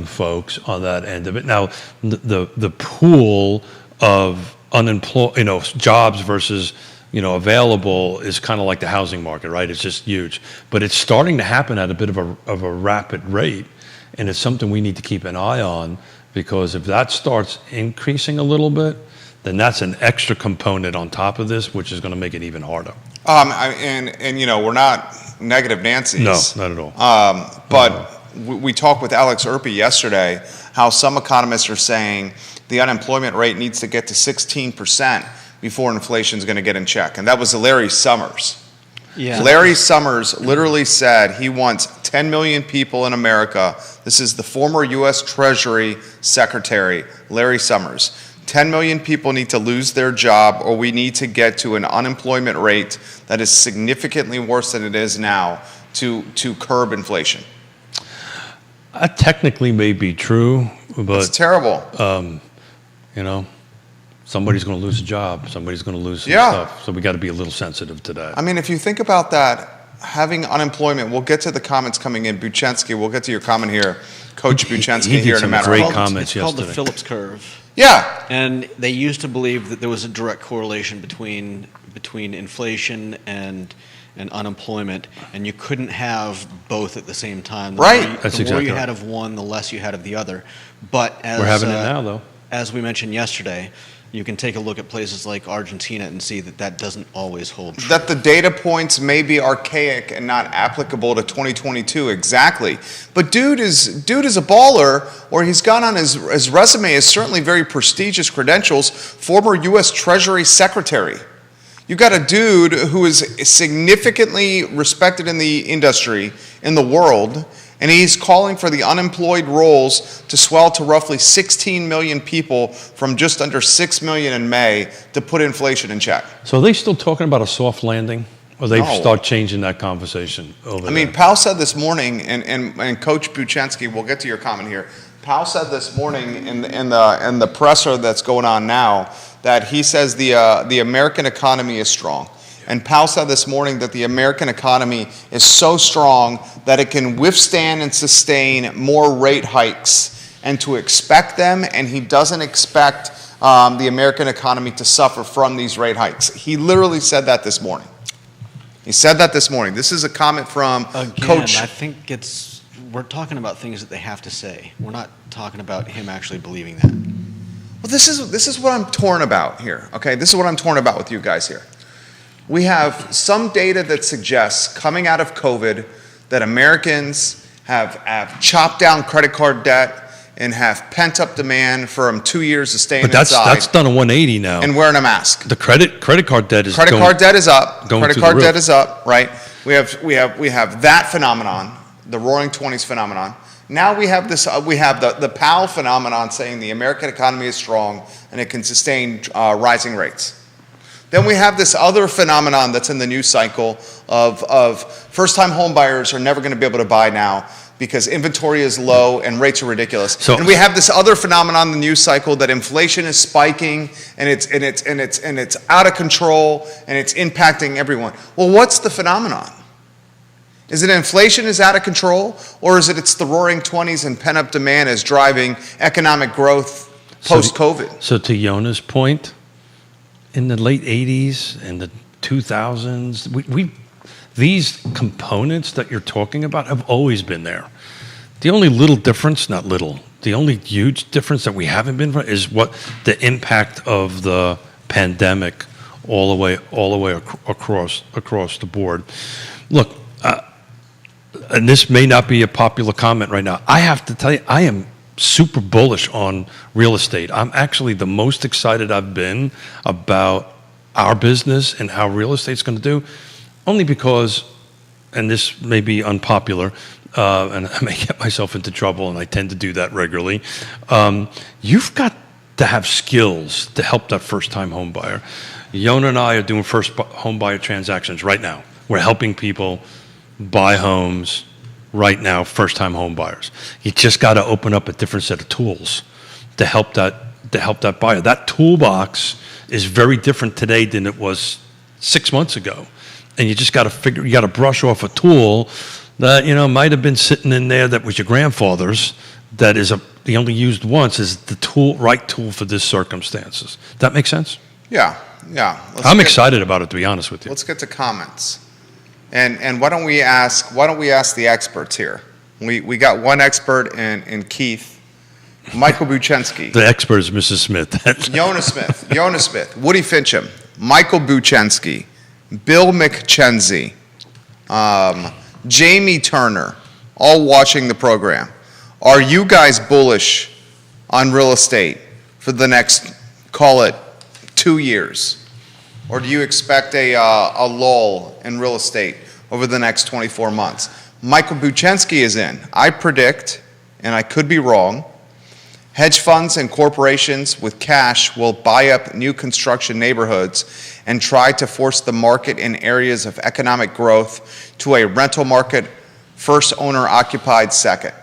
folks on that end of it. Now the pool of unemployed, jobs versus available is kind of like the housing market, right? It's just huge, but it's starting to happen at a bit of a rapid rate, and it's something we need to keep an eye on, because if that starts increasing a little bit, then that's an extra component on top of this, which is going to make it even harder. We're not negative Nancy's. No, not at all. But we talked with Alex Erpy yesterday how some economists are saying the unemployment rate needs to get to 16% before inflation is going to get in check. And that was Larry Summers. Yeah. Larry Summers literally said he wants 10 million people in America. This is the former U.S. Treasury Secretary, Larry Summers. 10 million people need to lose their job, or we need to get to an unemployment rate that is significantly worse than it is now to curb inflation. That technically may be true, It's but terrible. you know, somebody's going to lose a job. Somebody's going to lose some Yeah. stuff. So we got to be a little sensitive to that. I mean, if you think about that, having unemployment, we'll get to the comments coming in. Buchensky, we'll get to your comment here. Coach Buchensky he did here in a some matter great of moments. comments It's called the yesterday. Phillips curve. Yeah, And they used to believe that there was a direct correlation between inflation and unemployment, and you couldn't have both at the same time. The Right. more you- That's the more exactly you right. had of one, the less you had of the other. But as We're having it now, though. as we mentioned yesterday, you can take a look at places like Argentina and see that that doesn't always hold true. that the data points may be archaic and not applicable to 2022 exactly. But dude is a baller, or he's got on his resume is certainly very prestigious credentials, former U.S. Treasury Secretary. You got a dude who is significantly respected in the industry, in the world, and he's calling for the unemployed rolls to swell to roughly 16 million people from just under 6 million in May to put inflation in check. So are they still talking about a soft landing? Or they've No. start changing that conversation over I mean, there? Powell said this morning, and Coach Buchensky, we'll get to your comment here. Powell said this morning in the presser that's going on now that he says the American economy is strong. And Powell said this morning that the American economy is so strong that it can withstand and sustain more rate hikes, and to expect them, and he doesn't expect the American economy to suffer from these rate hikes. He literally said that this morning. He said that this morning. This is a comment from Again, Coach. I think we're talking about things that they have to say. We're not talking about him actually believing that. Well, this is what I'm torn about here. Okay, this is what I'm torn about with you guys here. We have some data that suggests coming out of COVID that Americans have chopped down credit card debt and have pent up demand from 2 years of staying But that's inside done a 180 now. and wearing a mask. The credit card debt is Credit going, card debt is up. going Credit through the card debt roof. is up. Right. We have that phenomenon, the Roaring '20s phenomenon. Now we have this. We have the Powell phenomenon saying the American economy is strong and it can sustain rising rates. Then we have this other phenomenon that's in the news cycle of first-time home buyers are never going to be able to buy now because inventory is low and rates are ridiculous. So- and we have this other phenomenon in the news cycle that inflation is spiking and it's out of control and it's impacting everyone. Well, what's the phenomenon? Is it inflation is out of control, or is it's the Roaring '20s and pent-up demand is driving economic growth post-COVID? So to Yona's point, in the late 80s and the 2000s, these components that you're talking about have always been there. The only little difference, not little, the only huge difference that we haven't been is what the impact of the pandemic all the way across the board. Look, and this may not be a popular comment right now. I have to tell you, I am super bullish on real estate. I'm actually the most excited I've been about our business and how real estate's going to do, only because, and this may be unpopular, and I may get myself into trouble, and I tend to do that regularly. You've got to have skills to help that first-time home buyer. Yona and I are doing first home buyer transactions right now. We're helping people buy homes right now, first-time home buyers. You just got to open up a different set of tools to help that buyer. That toolbox is very different today than it was 6 months ago, and you just got to brush off a tool that might have been sitting in there that was your grandfather's. That is the only used once is the right tool for this circumstances. That makes sense? Yeah. I'm excited about it, to be honest with you. Let's get to comments. And why don't we ask the experts here? We got one expert in Keith, Michael Buchensky, The expert is Mrs. Smith. Yona Smith, Woody Fincham, Michael Buchensky, Bill McKenzie, Jamie Turner, all watching the program. Are you guys bullish on real estate for the next, call it, 2 years? Or do you expect a lull in real estate over the next 24 months? Michael Buchensky is in. I predict, and I could be wrong, hedge funds and corporations with cash will buy up new construction neighborhoods and try to force the market in areas of economic growth to a rental market, first owner occupied second.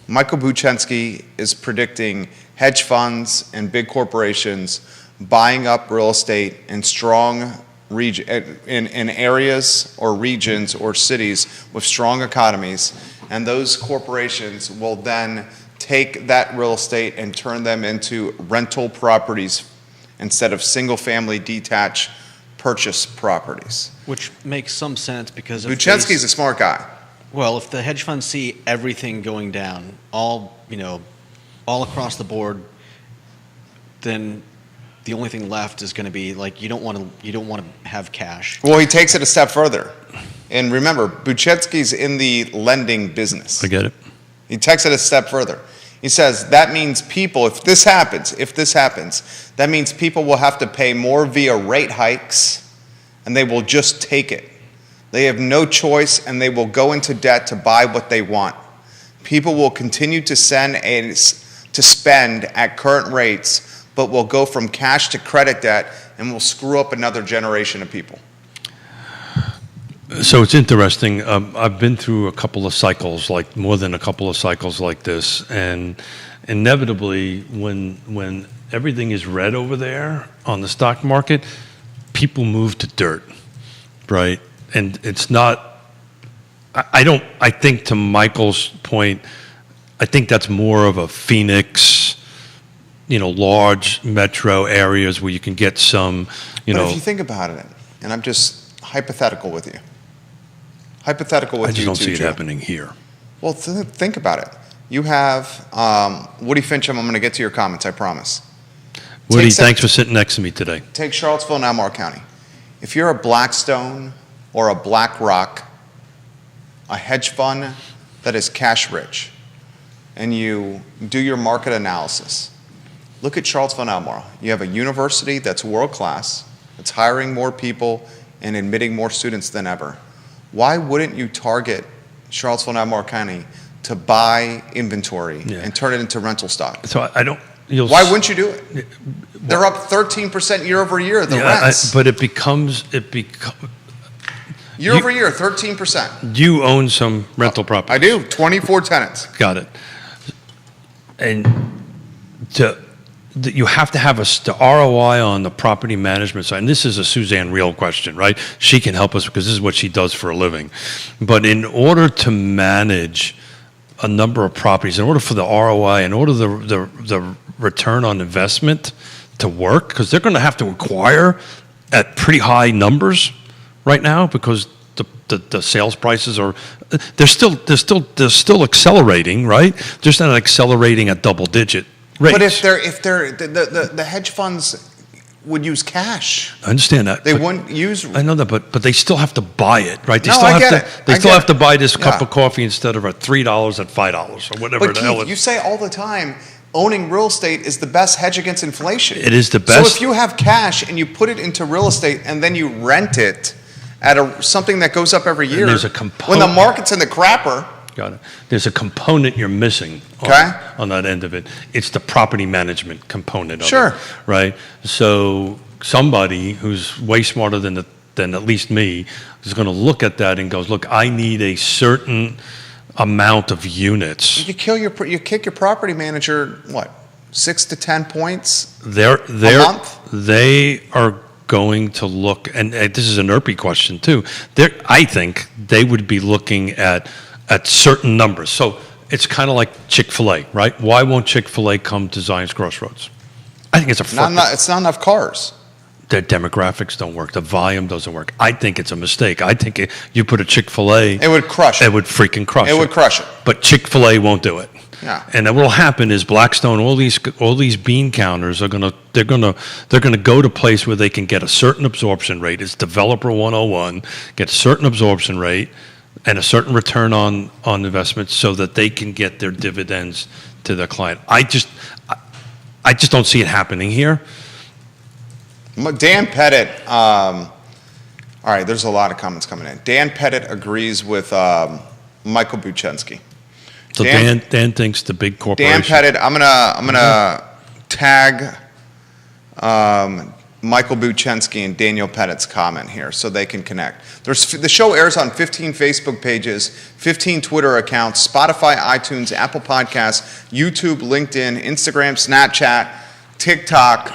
Michael Buchensky is predicting hedge funds and big corporations buying up real estate in strong in areas or regions or cities with strong economies, and those corporations will then take that real estate and turn them into rental properties instead of single-family detached purchase properties. Which makes some sense because if Buchensky's a smart guy. well, if the hedge funds see everything going down, all across the board, then the only thing left is going to be like you don't want to have cash. Well, he takes it a step further. And remember, Buchensky's in the lending business. I get it. He takes it a step further. He says that means people, if this happens, that means people will have to pay more via rate hikes, and they will just take it. They have no choice, and they will go into debt to buy what they want. People will continue to spend at current rates, but will go from cash to credit debt and will screw up another generation of people. So it's interesting. I've been through a couple of cycles, like more than a couple of cycles like this, and inevitably, when everything is red over there on the stock market, people move to dirt, right? And it's not. I think to Michael's point, I think that's more of a Phoenix, large metro areas where you can get some, But if you think about it, and I'm just hypothetical with you. Hypothetical with I just you don't too, see it Joe. happening here. Well, think about it. You have Woody Fincham. I'm going to get to your comments, I promise. Woody, thanks for sitting next to me today. Take Charlottesville and Albemarle County. If you're a Blackstone or a BlackRock, a hedge fund that is cash rich, and you do your market analysis, look at Charlottesville and Albemarle. You have a university that's world class, that's hiring more people and admitting more students than ever. Why wouldn't you target Charlottesville and Albemarle County to buy inventory and turn it into rental stock? So I don't. Why wouldn't you do it? They're up 13% year over year, the rents. But it becomes Year over year, 13%. You own some rental property. I do, 24 tenants. Got it. And you have to have the ROI on the property management side. And this is a Suzanne Real question, right? She can help us because this is what she does for a living. But in order to manage a number of properties, in order for the ROI, in order the return on investment to work, because they're going to have to acquire at pretty high numbers right now because the sales prices are they're still accelerating, right? They're just not accelerating at double digit rates. But if the hedge funds would use cash. I understand that. They wouldn't use. I know that, but they still have to buy it, right? They No, still I have get to. it. They I still get have to it. buy this cup Yeah. of coffee instead of at $3 at $5 or whatever But the hell Keith, it you is. say all the time, owning real estate is the best hedge against inflation. It is the So best. if you have cash and you put it into real estate and then you rent it at something that goes up every year, there's a when the component- market's in the crapper, Got it. There's a component you're missing Okay. on that end of it. It's the property management component of Sure. it, right? So somebody who's way smarter than at least me is going to look at that and goes, look, I need a certain amount of units. you kick your property manager, what, 6 to 10 points? They're, month? They are going to look, and this is an IRPI question too. I think they would be looking at certain numbers. So it's kind of like Chick-fil-A, right? Why won't Chick-fil-A come to Zion's Crossroads? I think it's It's not enough cars. their demographics don't work. The volume doesn't work. I think it's a mistake. I think you put a Chick-fil-A, It would crush it. it would freaking crush it. It would crush it. But Chick-fil-A won't do it. Yeah. And then what'll happen is Blackstone, all these bean counters they're gonna go to a place where they can get a certain absorption rate. It's developer 101, get a certain absorption rate and a certain return on investment so that they can get their dividends to their client. I just don't see it happening here. Dan Pettit, all right, there's a lot of comments coming in. Dan Pettit agrees with Michael Buchensky. So Dan thinks the big corporation. Dan Pettit, I'm gonna tag Michael Buchensky and Daniel Pettit's comment here so they can connect. The show airs on 15 Facebook pages, 15 Twitter accounts, Spotify, iTunes, Apple Podcasts, YouTube, LinkedIn, Instagram, Snapchat, TikTok.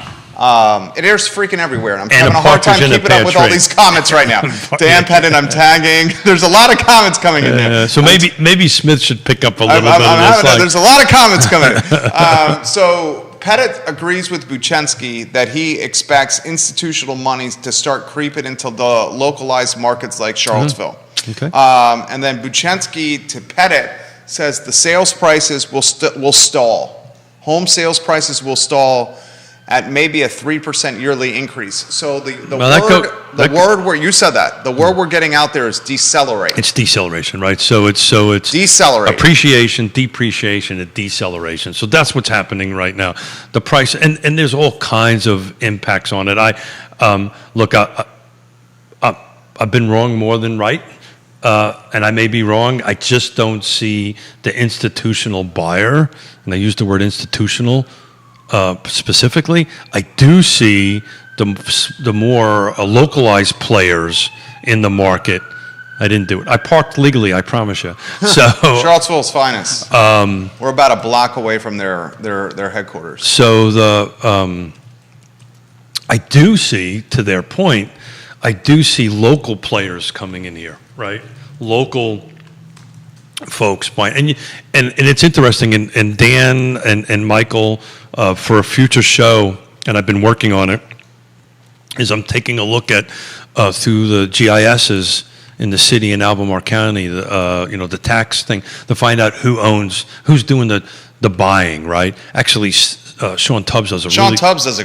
It airs freaking everywhere, and I'm having a hard time keeping up with all these comments right now. Dan Pettit, I'm tagging. There's a lot of comments coming in there. So maybe Smith should pick up a little bit of this. There's a lot of comments coming in. So Pettit agrees with Buchensky that he expects institutional monies to start creeping into the localized markets like Charlottesville. Okay. And then Buchensky to Pettit says the sales prices will stall. Home sales prices will stall at maybe a 3% yearly increase. So the word where you said that, the word we're getting out there is decelerate. It's deceleration, right? So it's decelerate. Appreciation, depreciation, and deceleration. So that's what's happening right now. The price, and there's all kinds of impacts on it. I've been wrong more than right. And I may be wrong. I just don't see the institutional buyer, and I use the word institutional specifically. I do see the more localized players in the market. I didn't do it. I parked legally, I promise you. So Charlottesville's finest. We're about a block away from their headquarters. So I do see, to their point, I do see local players coming in here, right? Local folks buying, and it's interesting. And Dan and Michael, for a future show, and I've been working on it, is I'm taking a look at through the GISs in the city in Albemarle County, the tax thing, to find out who's doing the buying, right? Actually, Sean Tubbs does a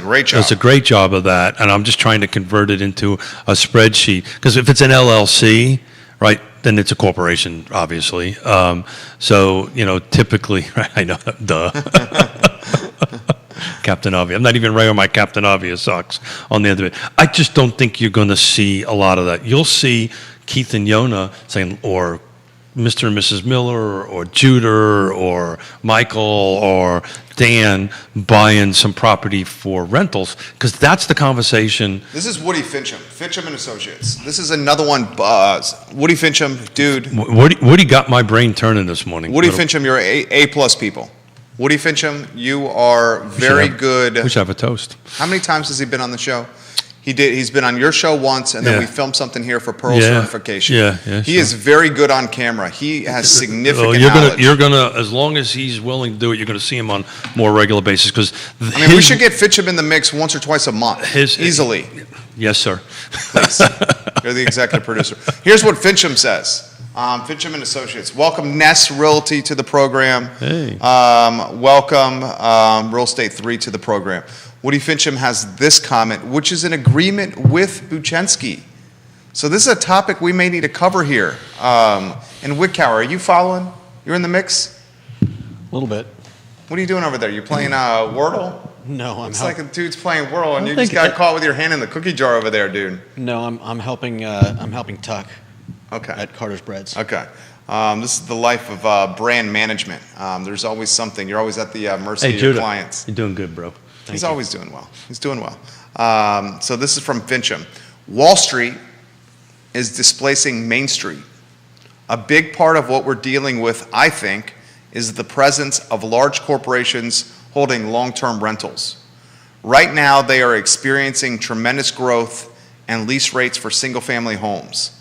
great job. Does a great job of that, and I'm just trying to convert it into a spreadsheet, because if it's an LLC, right, then it's a corporation, obviously. So typically, right, I know, duh. Captain Obvious. I'm not even right on my Captain Obvious socks on the end of it. I just don't think you're going to see a lot of that. You'll see Keith and Yona saying, or Mr. and Mrs. Miller, or Judah, or Michael, or Dan buying some property for rentals, because that's the conversation. This is Woody Fincham and Associates. This is another one. Woody Fincham, dude. Woody got my brain turning this morning. Woody Fincham, you're A+ people. Woody Fincham, you are very good. We should have a toast. How many times has he been on the show? He's been on your show once, and then we filmed something here for Pearl Certification. He is very good on camera. He has significant knowledge. You're gonna, as long as he's willing to do it, you're gonna see him on more regular basis. Because we should get Fincham in the mix once or twice a month, easily. Yes, sir. Please, you're the executive producer. Here's what Fincham says. Fincham and Associates. Welcome Ness Realty to the program. Hey. Welcome Real Estate 3 to the program. Woody Fincham has this comment, which is an agreement with Buchensky. So this is a topic we may need to cover here. And Wickauer, are you following? You're in the mix? A little bit. What are you doing over there? You playing Wordle? No, It's like a dude's playing Wordle, and you just got caught with your hand in the cookie jar over there, dude. No, I'm helping Tuck. Okay. At Carter's Breads. Okay. This is the life of brand management. There's always something. You're always at the mercy of your clients. You're doing good, bro. He's always doing well. He's doing well. So this is from Fincham. Wall Street is displacing Main Street. A big part of what we're dealing with, I think, is the presence of large corporations holding long-term rentals. Right now, they are experiencing tremendous growth and lease rates for single-family homes.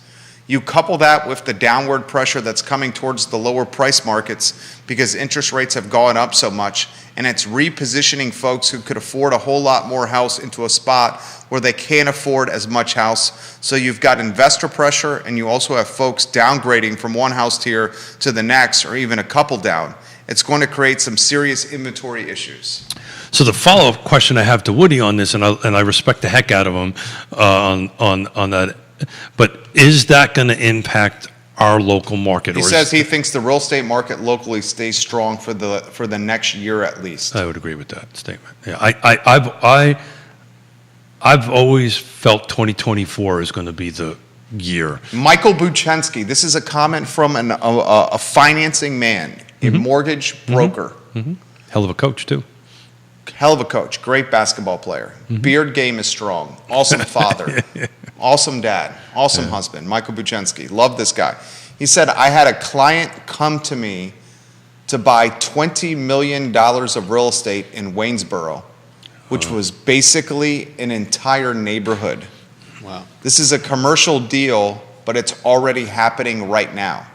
You couple that with the downward pressure that's coming towards the lower price markets because interest rates have gone up so much, and it's repositioning folks who could afford a whole lot more house into a spot where they can't afford as much house. So you've got investor pressure, and you also have folks downgrading from one house tier to the next, or even a couple down. It's going to create some serious inventory issues. So the follow-up question I have to Woody on this, and I respect the heck out of him on that, but is that going to impact our local market? He says he thinks the real estate market locally stays strong for the next year at least. I would agree with that statement. Yeah, I've always felt 2024 is going to be the year. Michael Buchensky. This is a comment from a financing man, a mortgage broker. Hell of a coach too. hell of a coach, great basketball player. Beard game is strong. Awesome father, awesome dad, awesome husband. Michael Buchensky, love this guy. He said, I had a client come to me to buy $20 million of real estate in Waynesboro, which was basically an entire neighborhood. Wow. This is a commercial deal, but it's already happening right now.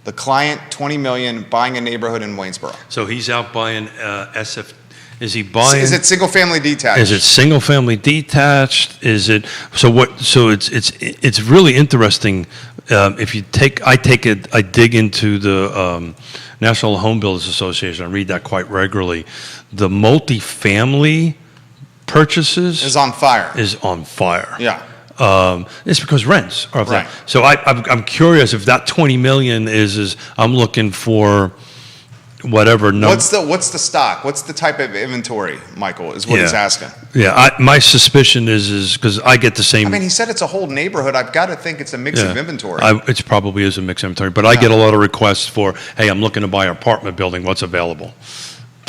The client, $20 million, buying a neighborhood in Waynesboro. So he's out buying SF. Is he buying? Is it single family detached? Is it single family detached? Is it so? What? So it's really interesting. If you I dig into the National Home Builders Association. I read that quite regularly. The multifamily purchases Is on fire. is on fire. Yeah. It's because rents are up there. Right. So I'm curious if that 20 million is I'm looking for whatever number. What's the stock? What's the type of inventory, Michael, is what he's asking. Yeah, my suspicion is because I get the same. I mean, he said it's a whole neighborhood. I've got to think it's a mix of inventory. It probably is a mixed inventory, but I get a lot of requests for, hey, I'm looking to buy an apartment building. What's available?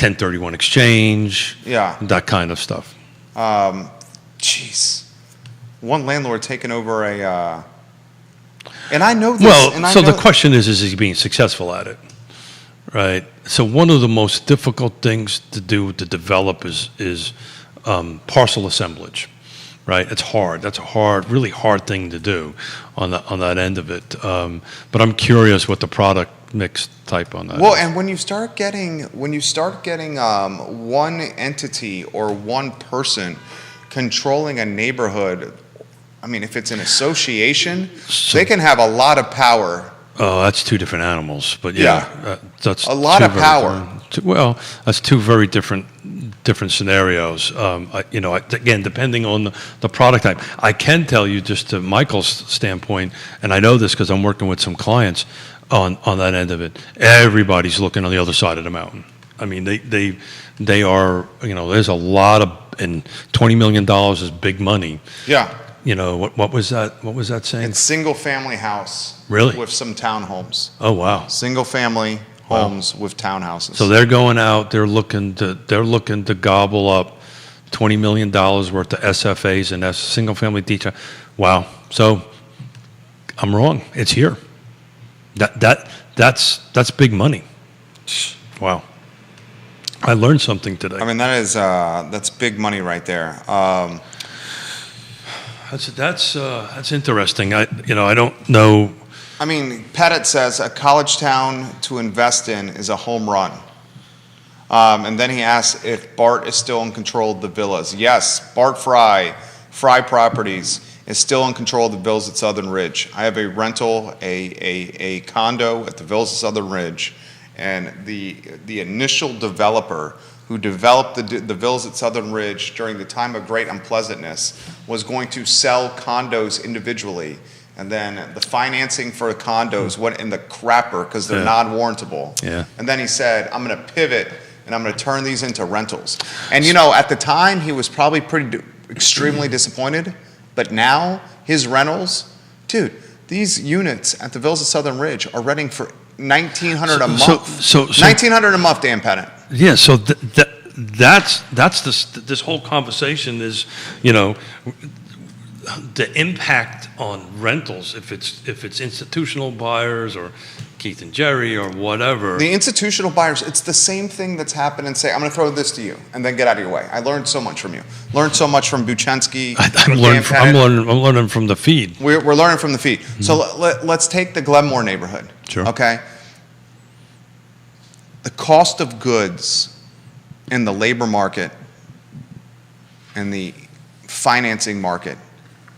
1031 exchange. Yeah. That kind of stuff. Jeez. One landlord taking over and I know this. Well, and I so know, the question is he being successful at it? Right. So one of the most difficult things to do to develop is parcel assemblage. Right. It's hard. That's a really hard thing to do on that end of it. But I'm curious what the product mix type on that. Well, is. and when you start getting one entity or one person controlling a neighborhood, I mean, if it's an association, they can have a lot of power. Oh, that's two different animals, but that's a lot two of very power. Well, that's two very different scenarios. Again, depending on the product type. I can tell you, just to Michael's standpoint, and I know this because I'm working with some clients on that end of it. Everybody's looking on the other side of the mountain. I mean, they are. There's a lot of, and $20 million is big money. Yeah. What was that? What was that saying? It's single family house. Really? With some townhomes. Oh wow. Single family homes with townhouses. So they're going out. They're looking to gobble up $20 million worth of SFAs and that's single family detached. Wow. So I'm wrong. It's here. That's big money. Wow. I learned something today. I mean, that's big money right there. That's interesting. I don't know. I mean, Pettit says a college town to invest in is a home run. And then he asks if Bart is still in control of the villas. Yes, Bart Fry Properties is still in control of the villas at Southern Ridge. I have a rental, a condo at the villas at Southern Ridge, and the initial developer who developed the villas at Southern Ridge during the time of great unpleasantness was going to sell condos individually. And then the financing for the condos went in the crapper because they're non-warrantable. Yeah. And then he said, I'm going to pivot and I'm going to turn these into rentals. And at the time he was probably extremely disappointed, but now his rentals, dude, these units at the villas at Southern Ridge are renting for $1,900 a month. So $1,900 a month, Dan Pettit. Yeah, so that's this whole conversation is, the impact on rentals, if it's institutional buyers or Keith and Jerry or whatever. The institutional buyers, it's the same thing that's happened and say, I'm going to throw this to you and then get out of your way. I learned so much from you. Learned so much from Buchensky. I'm learning from the feed. We're learning from the feed. Mm-hmm. So let's take the Glenmore neighborhood. Sure. Okay. The cost of goods in the labor market and the financing market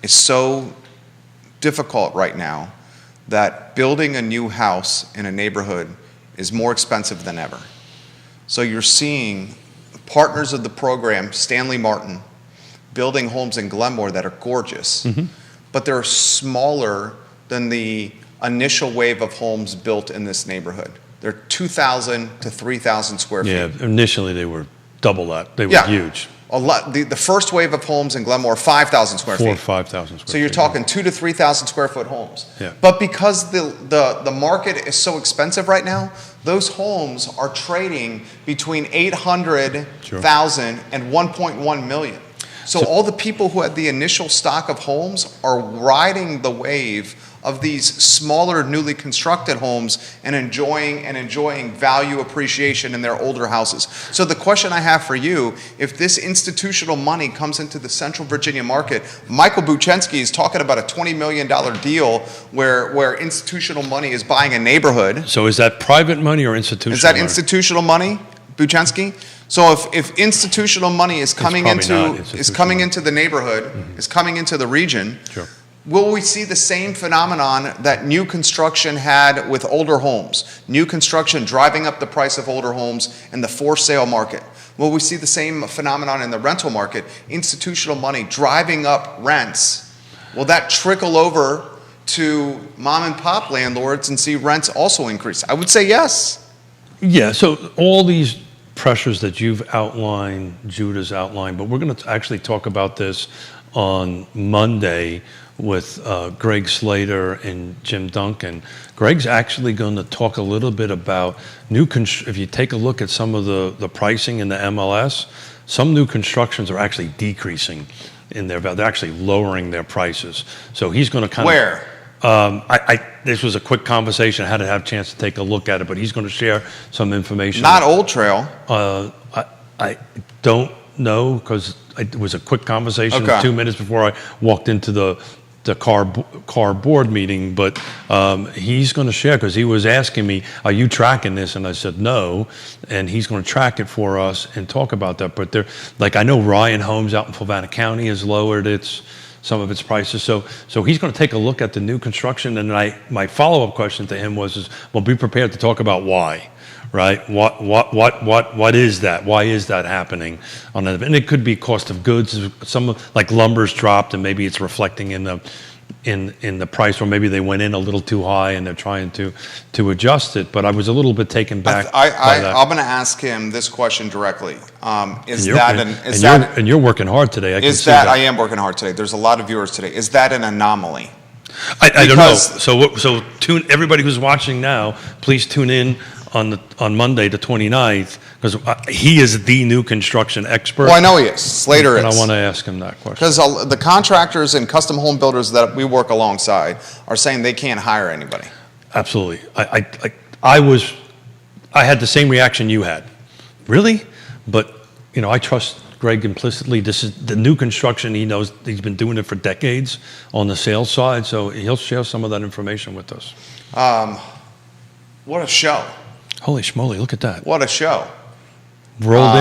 is so difficult right now that building a new house in a neighborhood is more expensive than ever. So you're seeing partners of the program, Stanley Martin, building homes in Glenmore that are gorgeous, but they're smaller than the initial wave of homes built in this neighborhood. They're 2,000 to 3,000 square feet. Yeah, initially they were double that. They were huge. The first wave of homes in Glenmore, 5,000 square 4,000 or feet. 5,000 square So you're feet. talking 2,000 to 3,000 square foot homes. Yeah. But because the market is so expensive right now, those homes are trading between 800,000 and 1.1 million. So all the people who had the initial stock of homes are riding the wave of these smaller, newly constructed homes and enjoying value appreciation in their older houses. So the question I have for you, if this institutional money comes into the Central Virginia market, Michael Buchensky is talking about a $20 million deal where institutional money is buying a neighborhood. So is that private money or institutional Is that money? institutional money, Buchensky? So if institutional money is coming probably not is institutional coming money. into the neighborhood, is coming into the region, Sure. will we see the same phenomenon that new construction had with older homes? New construction driving up the price of older homes in the for sale market. Will we see the same phenomenon in the rental market? Institutional money driving up rents. Will that trickle over to mom and pop landlords and see rents also increase? I would say yes. Yeah, so all these pressures that you've outlined, Judah's outlined, but we're going to actually talk about this on Monday with Greg Slater and Jim Duncan. Greg's actually going to talk a little bit about if you take a look at some of the pricing in the MLS, some new constructions are actually decreasing in their value. They're actually lowering their prices. So he's going to kind of... Where? This was a quick conversation. I hadn't had a chance to take a look at it, but he's going to share some information. Not Old Trail. I don't know because it was a quick conversation, Okay. 2 minutes before I walked into the car board meeting. But he's going to share because he was asking me, "Are you tracking this?" And I said no, and he's going to track it for us and talk about that. But I know Ryan Homes out in Fluvanna County has lowered some of its prices. So he's going to take a look at the new construction. And my follow-up question to him was, well, be prepared to talk about why, right? What is that? Why is that happening on that? And it could be cost of goods. Like lumber's dropped and maybe it's reflecting in the price, or maybe they went in a little too high and they're trying to adjust it. But I was a little bit taken back by that. I'm going to ask him this question directly. And you're working hard today. I am working hard today. There's a lot of viewers today. Is that an anomaly? I don't know. So everybody who's watching now, please tune in on Monday the 29th, because he is the new construction expert. Well, I know he is. Slater is. And I want to ask him that question. Because the contractors and custom home builders that we work alongside are saying they can't hire anybody. Absolutely. I had the same reaction you had. Really? But, I trust Greg implicitly. This is the new construction. He knows he's been doing it for decades on the sales side, so he'll share some of that information with us. What a show. Holy schmoly, look at that. What a show. Rolled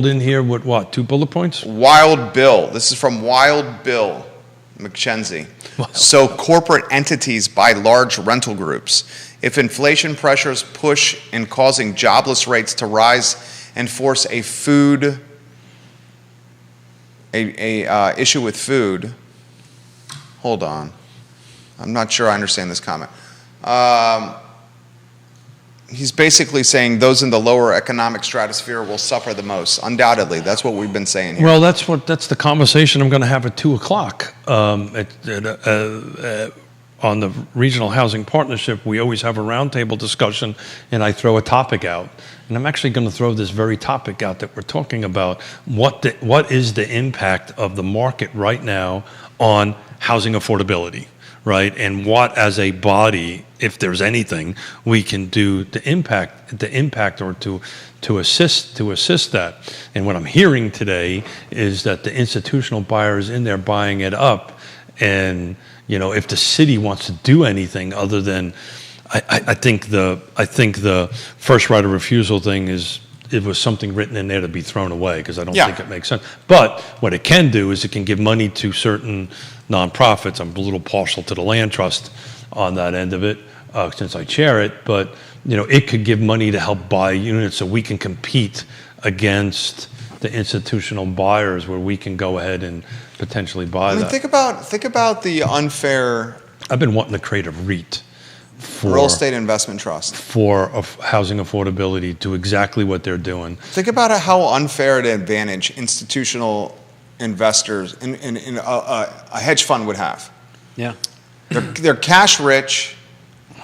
in here with what? 2 bullet points? Wild Bill. This is from Wild Bill McKenzie. Wow. So corporate entities buy large rental groups. If inflation pressures push in causing jobless rates to rise and force a issue with food. Hold on. I'm not sure I understand this comment. He's basically saying those in the lower economic stratosphere will suffer the most. Undoubtedly, that's what we've been saying here. Well, that's the conversation I'm going to have at 2:00 on the Regional Housing Partnership. We always have a roundtable discussion, and I throw a topic out. And I'm actually going to throw this very topic out that we're talking about. What is the impact of the market right now on housing affordability? Right, and what as a body, if there's anything we can do to impact or to assist that. And what I'm hearing today is that the institutional buyers in there buying it up, and if the city wants to do anything other than, I think the first right of refusal thing it was something written in there to be thrown away, because I don't think it makes sense. But what it can do is it can give money to certain nonprofits. I'm a little partial to the land trust on that end of it, since I chair it. But it could give money to help buy units so we can compete against the institutional buyers, where we can go ahead and potentially buy that. Think about the unfair. I've been wanting to create a REIT Real estate investment trust. for housing affordability, to exactly what they're doing. Think about how unfair an advantage institutional investors in a hedge fund would have. Yeah. They're cash rich.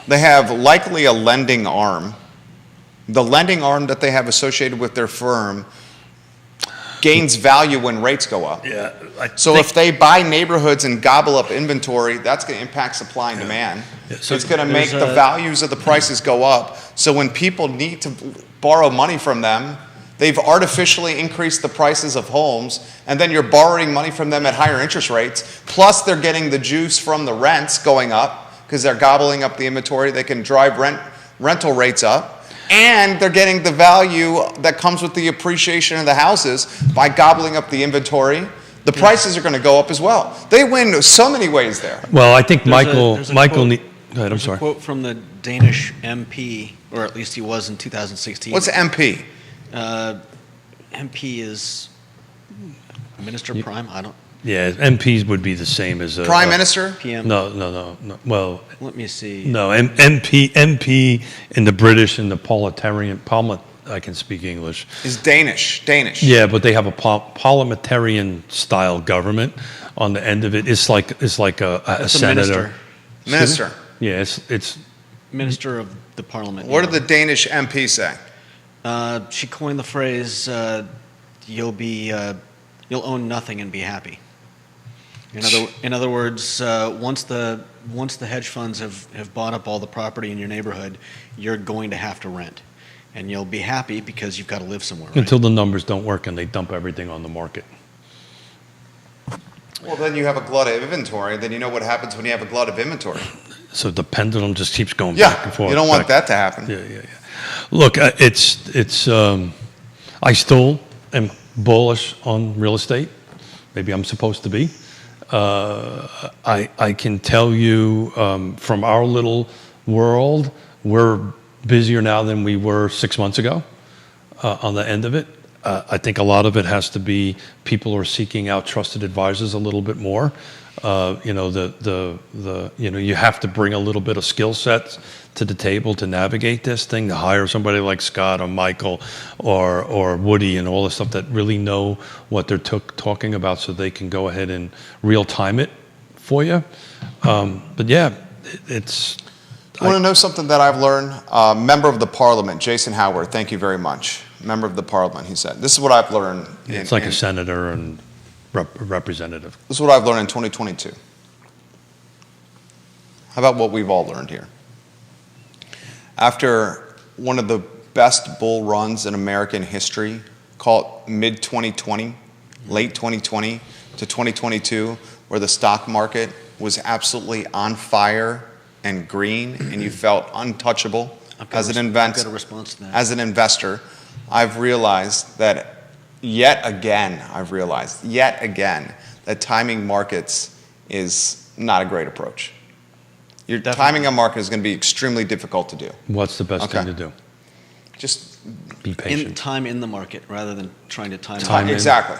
They have likely a lending arm. The lending arm that they have associated with their firm gains value when rates go up. Yeah. So if they buy neighborhoods and gobble up inventory, that's going to impact supply and demand. Yeah, so It's going to make there's the values of the prices go up. So when people need to borrow money from them, they've artificially increased the prices of homes, and then you're borrowing money from them at higher interest rates. Plus, they're getting the juice from the rents going up because they're gobbling up the inventory. They can drive rental rates up. And they're getting the value that comes with the appreciation of the houses by gobbling up the inventory. The prices are going to go up as well. They win so many ways there. Well, I think Michael There's a Michael. quote- Go ahead. I'm There's sorry. a quote from the Danish MP, or at least he was in 2016. What's MP? MP is Minister Prime? I don't. Yeah, MPs would be the same as a Prime Minister? PM. No. Well, Let me see. no. MP in the British and the parliamentarian. I can speak English. Is Danish. Yeah, but they have a parliamentarian style government. On the end of it, it's like a It's a senator. Minister. Yeah, it's Minister of the Parliament. What did the Danish MP say? She coined the phrase, "You'll own nothing and be happy." In other words, once the hedge funds have bought up all the property in your neighborhood, you're going to have to rent, and you'll be happy because you've got to live somewhere. Right? until the numbers don't work and they dump everything on the market. Well, then you have a glut of inventory. Then you know what happens when you have a glut of inventory. So the pendulum just keeps going back and Yeah, forth. you don't want back- that to happen. Yeah. Look, it's. I still am bullish on real estate. Maybe I'm supposed to be. I can tell you from our little world, we're busier now than we were 6 months ago. On the end of it, I think a lot of it has to be people are seeking out trusted advisors a little bit more. You have to bring a little bit of skill sets to the table to navigate this thing, to hire somebody like Scott or Michael or Woody and all the stuff that really know what they're talking about, so they can go ahead and real time it for you. But yeah, it's. You want to know something that I've learned? Member of the Parliament, Jason Howard, thank you very much. Member of the Parliament, he said. This is what I've learned. It's like a senator and representative. This is what I've learned in 2022. How about what we've all learned here? After one of the best bull runs in American history, call it mid-2020, late 2020 to 2022, where the stock market was absolutely on fire and green, and you felt untouchable as an I've got a response to that. as an investor, I've realized that yet again, that timing markets is not a great approach. Your timing a market is going to be extremely difficult to do. What's the best Okay. thing to do? Just Be patient. In the market rather than trying to time Time it. in. exactly.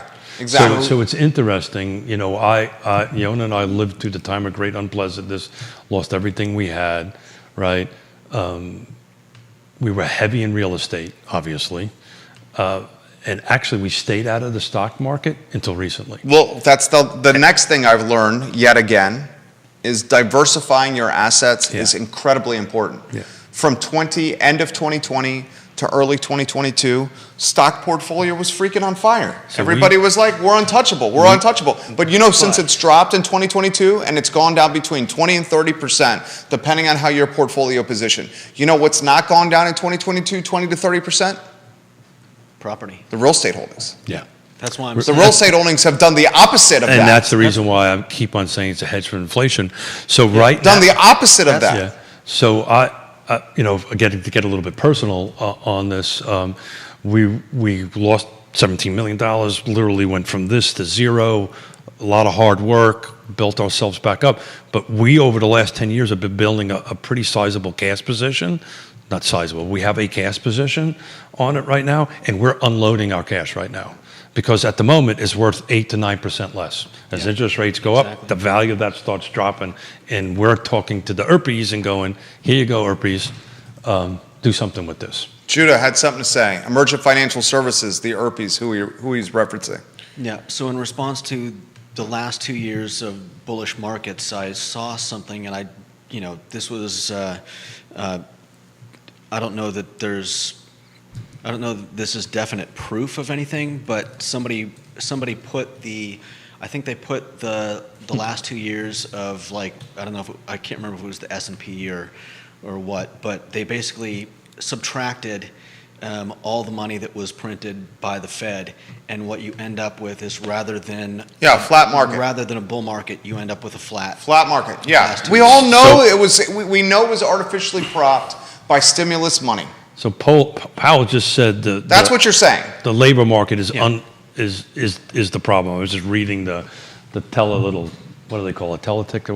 So it's interesting. Yona and I lived through the time of great unpleasantness, lost everything we had, right? We were heavy in real estate, obviously. And actually, we stayed out of the stock market until recently. Well, that's the next thing I've learned yet again is diversifying your assets is incredibly important. Yeah. From end of 2020 to early 2022, stock portfolio was freaking on fire. So Everybody was like, we're untouchable. But since it's dropped in 2022 and it's gone down between 20 and 30%, depending on how your portfolio position. You know what's not gone down in 2022, 20 to 30%? Property. The real estate holdings. Yeah. That's why I'm The saying. real estate holdings have done the opposite of And that. that's the reason why I keep on saying it's a hedge for inflation. So right Done now, the opposite of that. yeah. So again, to get a little bit personal on this, we lost $17 million. Literally went from this to zero. A lot of hard work, built ourselves back up. But we, over the last 10 years, have been building a pretty sizable cash position. Not sizable. We have a cash position on it right now, and we're unloading our cash right now. because at the moment it's worth 8 to 9% less. As Yeah. interest rates go up, Exactly. the value of that starts dropping, and we're talking to the ERPs and going, here you go, ERPs, do something with this. Judah had something to say. Emergent Financial Services, the ERPs, who he's referencing. Yeah, so in response to the last 2 years of bullish markets, I saw something, and this was, I don't know that this is definite proof of anything, but somebody put I think they put the last 2 years of, like, I don't know I can't remember if it was the S&P or what, but they basically subtracted all the money that was printed by the Fed, and what you end up with is rather than Flat market. rather than a bull market, you end up with a flat. Flat market, yeah. Last 2 We years. all know we know it was artificially propped by stimulus money. So Powell just said That's what you're saying. the labor market is Yeah. is the problem. I was just reading the what do they call it, teleticker,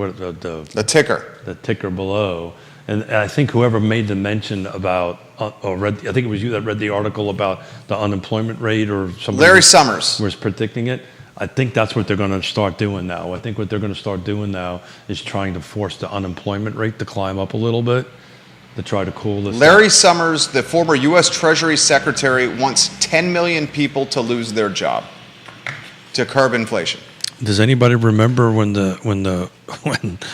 The ticker. the ticker below, and I think whoever made the mention about I think it was you that read the article about the unemployment rate, or somebody Larry Summers. was predicting it. I think that's what they're going to start doing now. I think what they're going to start doing now is trying to force the unemployment rate to climb up a little bit to try to cool this. Larry Summers, the former U.S. Treasury Secretary, wants 10 million people to lose their job to curb inflation. Does anybody remember when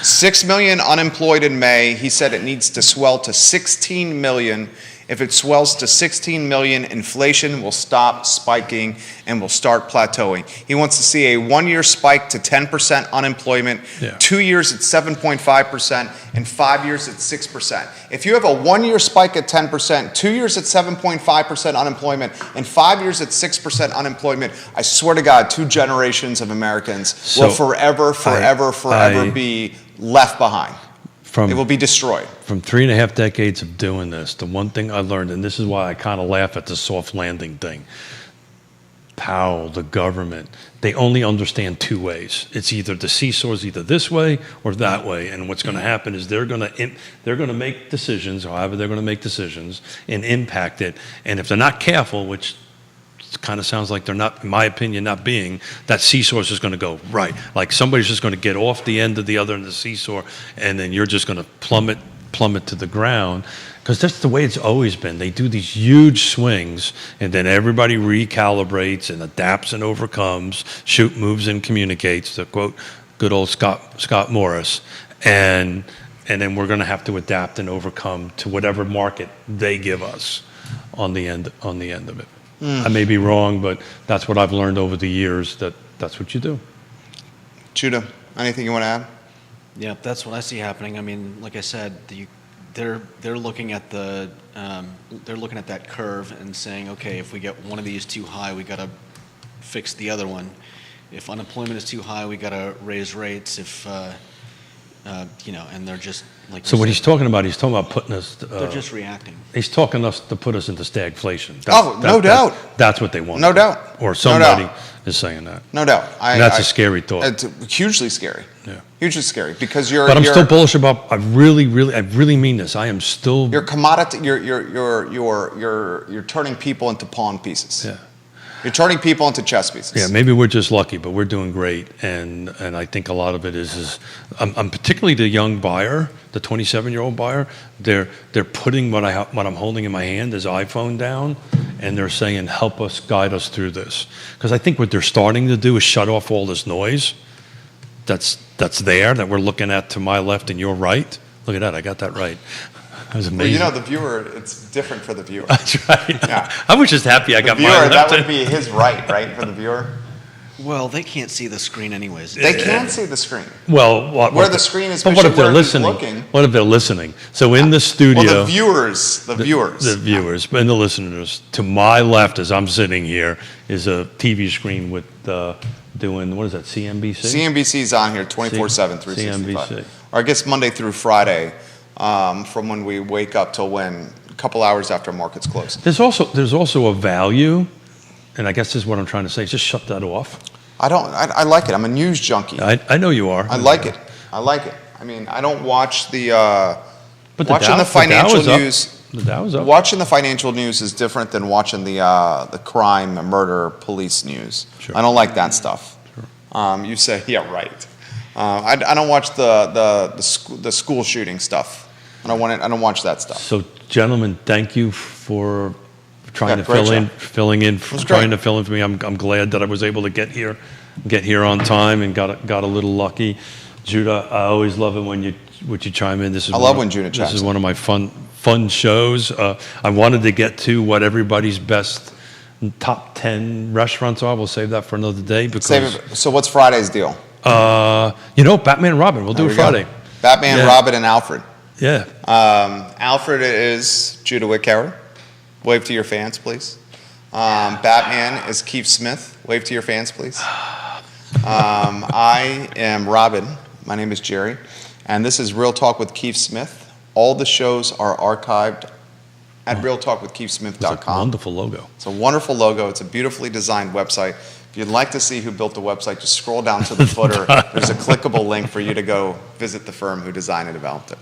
6 million unemployed in May. He said it needs to swell to 16 million. If it swells to 16 million, inflation will stop spiking and will start plateauing. He wants to see a 1-year spike to 10% unemployment, Yeah. 2 years at 7.5%, and 5 years at 6%. If you have a 1-year spike at 10%, 2 years at 7.5% unemployment, and 5 years at 6% unemployment, I swear to God, 2 generations of Americans will So, forever be left behind. It will be destroyed. From 3.5 decades of doing this, the one thing I learned, and this is why I kind of laugh at the soft landing thing, Powell, the government, they only understand 2 ways. It's either the seesaw's either this way or that way, and what's going to happen is they're going to make decisions, however they're going to make decisions, and impact it. And if they're not careful, which kind of sounds like they're not, in my opinion, not being, that seesaw is just going to go right. Like somebody's just going to get off the end of the other end of the seesaw, and then you're just going to plummet to the ground, because that's the way it's always been. They do these huge swings, and then everybody recalibrates and adapts and overcomes, moves and communicates, to quote good old Scott Morris, and then we're going to have to adapt and overcome to whatever market they give us on the end of it. I may be wrong, but that's what I've learned over the years, that's what you do. Judah, anything you want to add? Yeah, that's what I see happening. I mean, like I said, they're looking at they're looking at that curve and saying, okay, if we get one of these too high, we got to fix the other one. If unemployment is too high, we got to raise rates. If and they're just like. So what he's talking about putting us. They're just reacting. He's talking us to put us into stagflation. No doubt. That's what they want. No doubt. Or somebody No doubt. is saying that. No doubt. And that's a scary thought. It's hugely scary. Yeah. Hugely scary because you're. But I'm still bullish about. I really mean this. I am still. You're commodity. You're turning people into pawn pieces. Yeah. You're turning people into chess pieces. Yeah, maybe we're just lucky, but we're doing great, and I think a lot of it is I'm particularly the young buyer, the 27-year-old buyer. They're putting what I'm holding in my hand, this iPhone, down, and they're saying, "Help us, guide us through this." Because I think what they're starting to do is shut off all this noise. That's there that we're looking at to my left and your right. Look at that, I got that right. That was amazing. Well, the viewer, it's different for the viewer. That's right. Yeah. I was just happy I The got viewer, mine that left. would be his right for the viewer. Well, they can't see the screen anyways. They can see the screen. Well, Where the screen is But what if they're where he's listening? looking. What if they're listening? So in the studio, Well, the viewers. the viewers and the listeners, to my left as I'm sitting here is a TV screen with doing, what is that, CNBC? CNBC's on here 24/7, 365. CNBC. Or I guess Monday through Friday, from when we wake up till when, a couple hours after markets close. There's also a value, and I guess this is what I'm trying to say. Just shut that off. I like it. I'm a news junkie. I know you are. I like it. I mean, I don't watch the But the watching Dow- the financial the Dow is up. news. The Dow's up. Watching the financial news is different than watching the crime, murder, police news. Sure. I don't like that stuff. You say, yeah, right. I don't watch the school shooting stuff. I don't watch that stuff. So, gentlemen, thank you for trying Yeah, to great filling in, was trying great. to fill in for me. I'm glad that I was able to get here on time and got a little lucky. Judah, I always love it when you chime in. I love when Judah This chimes is in. one of my fun shows. I wanted to get to what everybody's best top 10 restaurants are. We'll save that for another day because So what's Friday's deal? Batman and Robin. We'll do There it we go. Friday. Batman, Yeah. Robin, and Alfred. Yeah. Alfred is Judah Wickhauer. Wave to your fans, please. Batman is Keith Smith. Wave to your fans, please. I am Robin. My name is Jerry. And this is Real Talk with Keith Smith. All the shows are archived at It's a realtalkwithkeithsmith.com. wonderful logo. It's a wonderful logo. It's a beautifully designed website. If you'd like to see who built the website, just scroll down to the footer. There's a clickable link for you to go visit the firm who designed and developed it.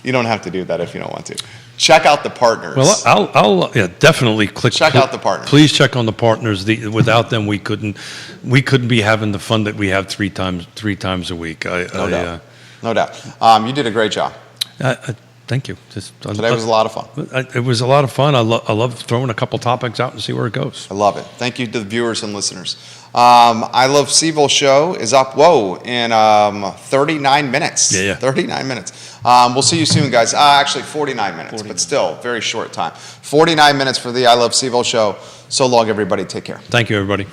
You don't have to do that if you don't want to. Check out the partners. Well, I'll definitely click. Check out the partners. Please check on the partners. Without them, we couldn't be having the fun that we have three times a week. No doubt. No doubt. You did a great job. Thank you. Today was a lot of fun. It was a lot of fun. I love throwing a couple topics out and see where it goes. I love it. Thank you to the viewers and listeners. I Love Seville show is up, in 39 minutes. Yeah. 39 minutes. We'll see you soon, guys. Actually, 49 minutes, but still, very short time. 49 minutes for the I Love Seville show. So long, everybody. Take care. Thank you, everybody.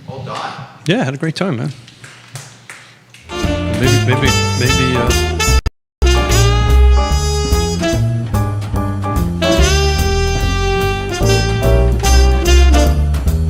Hold on. Yeah, had a great time, man. Maybe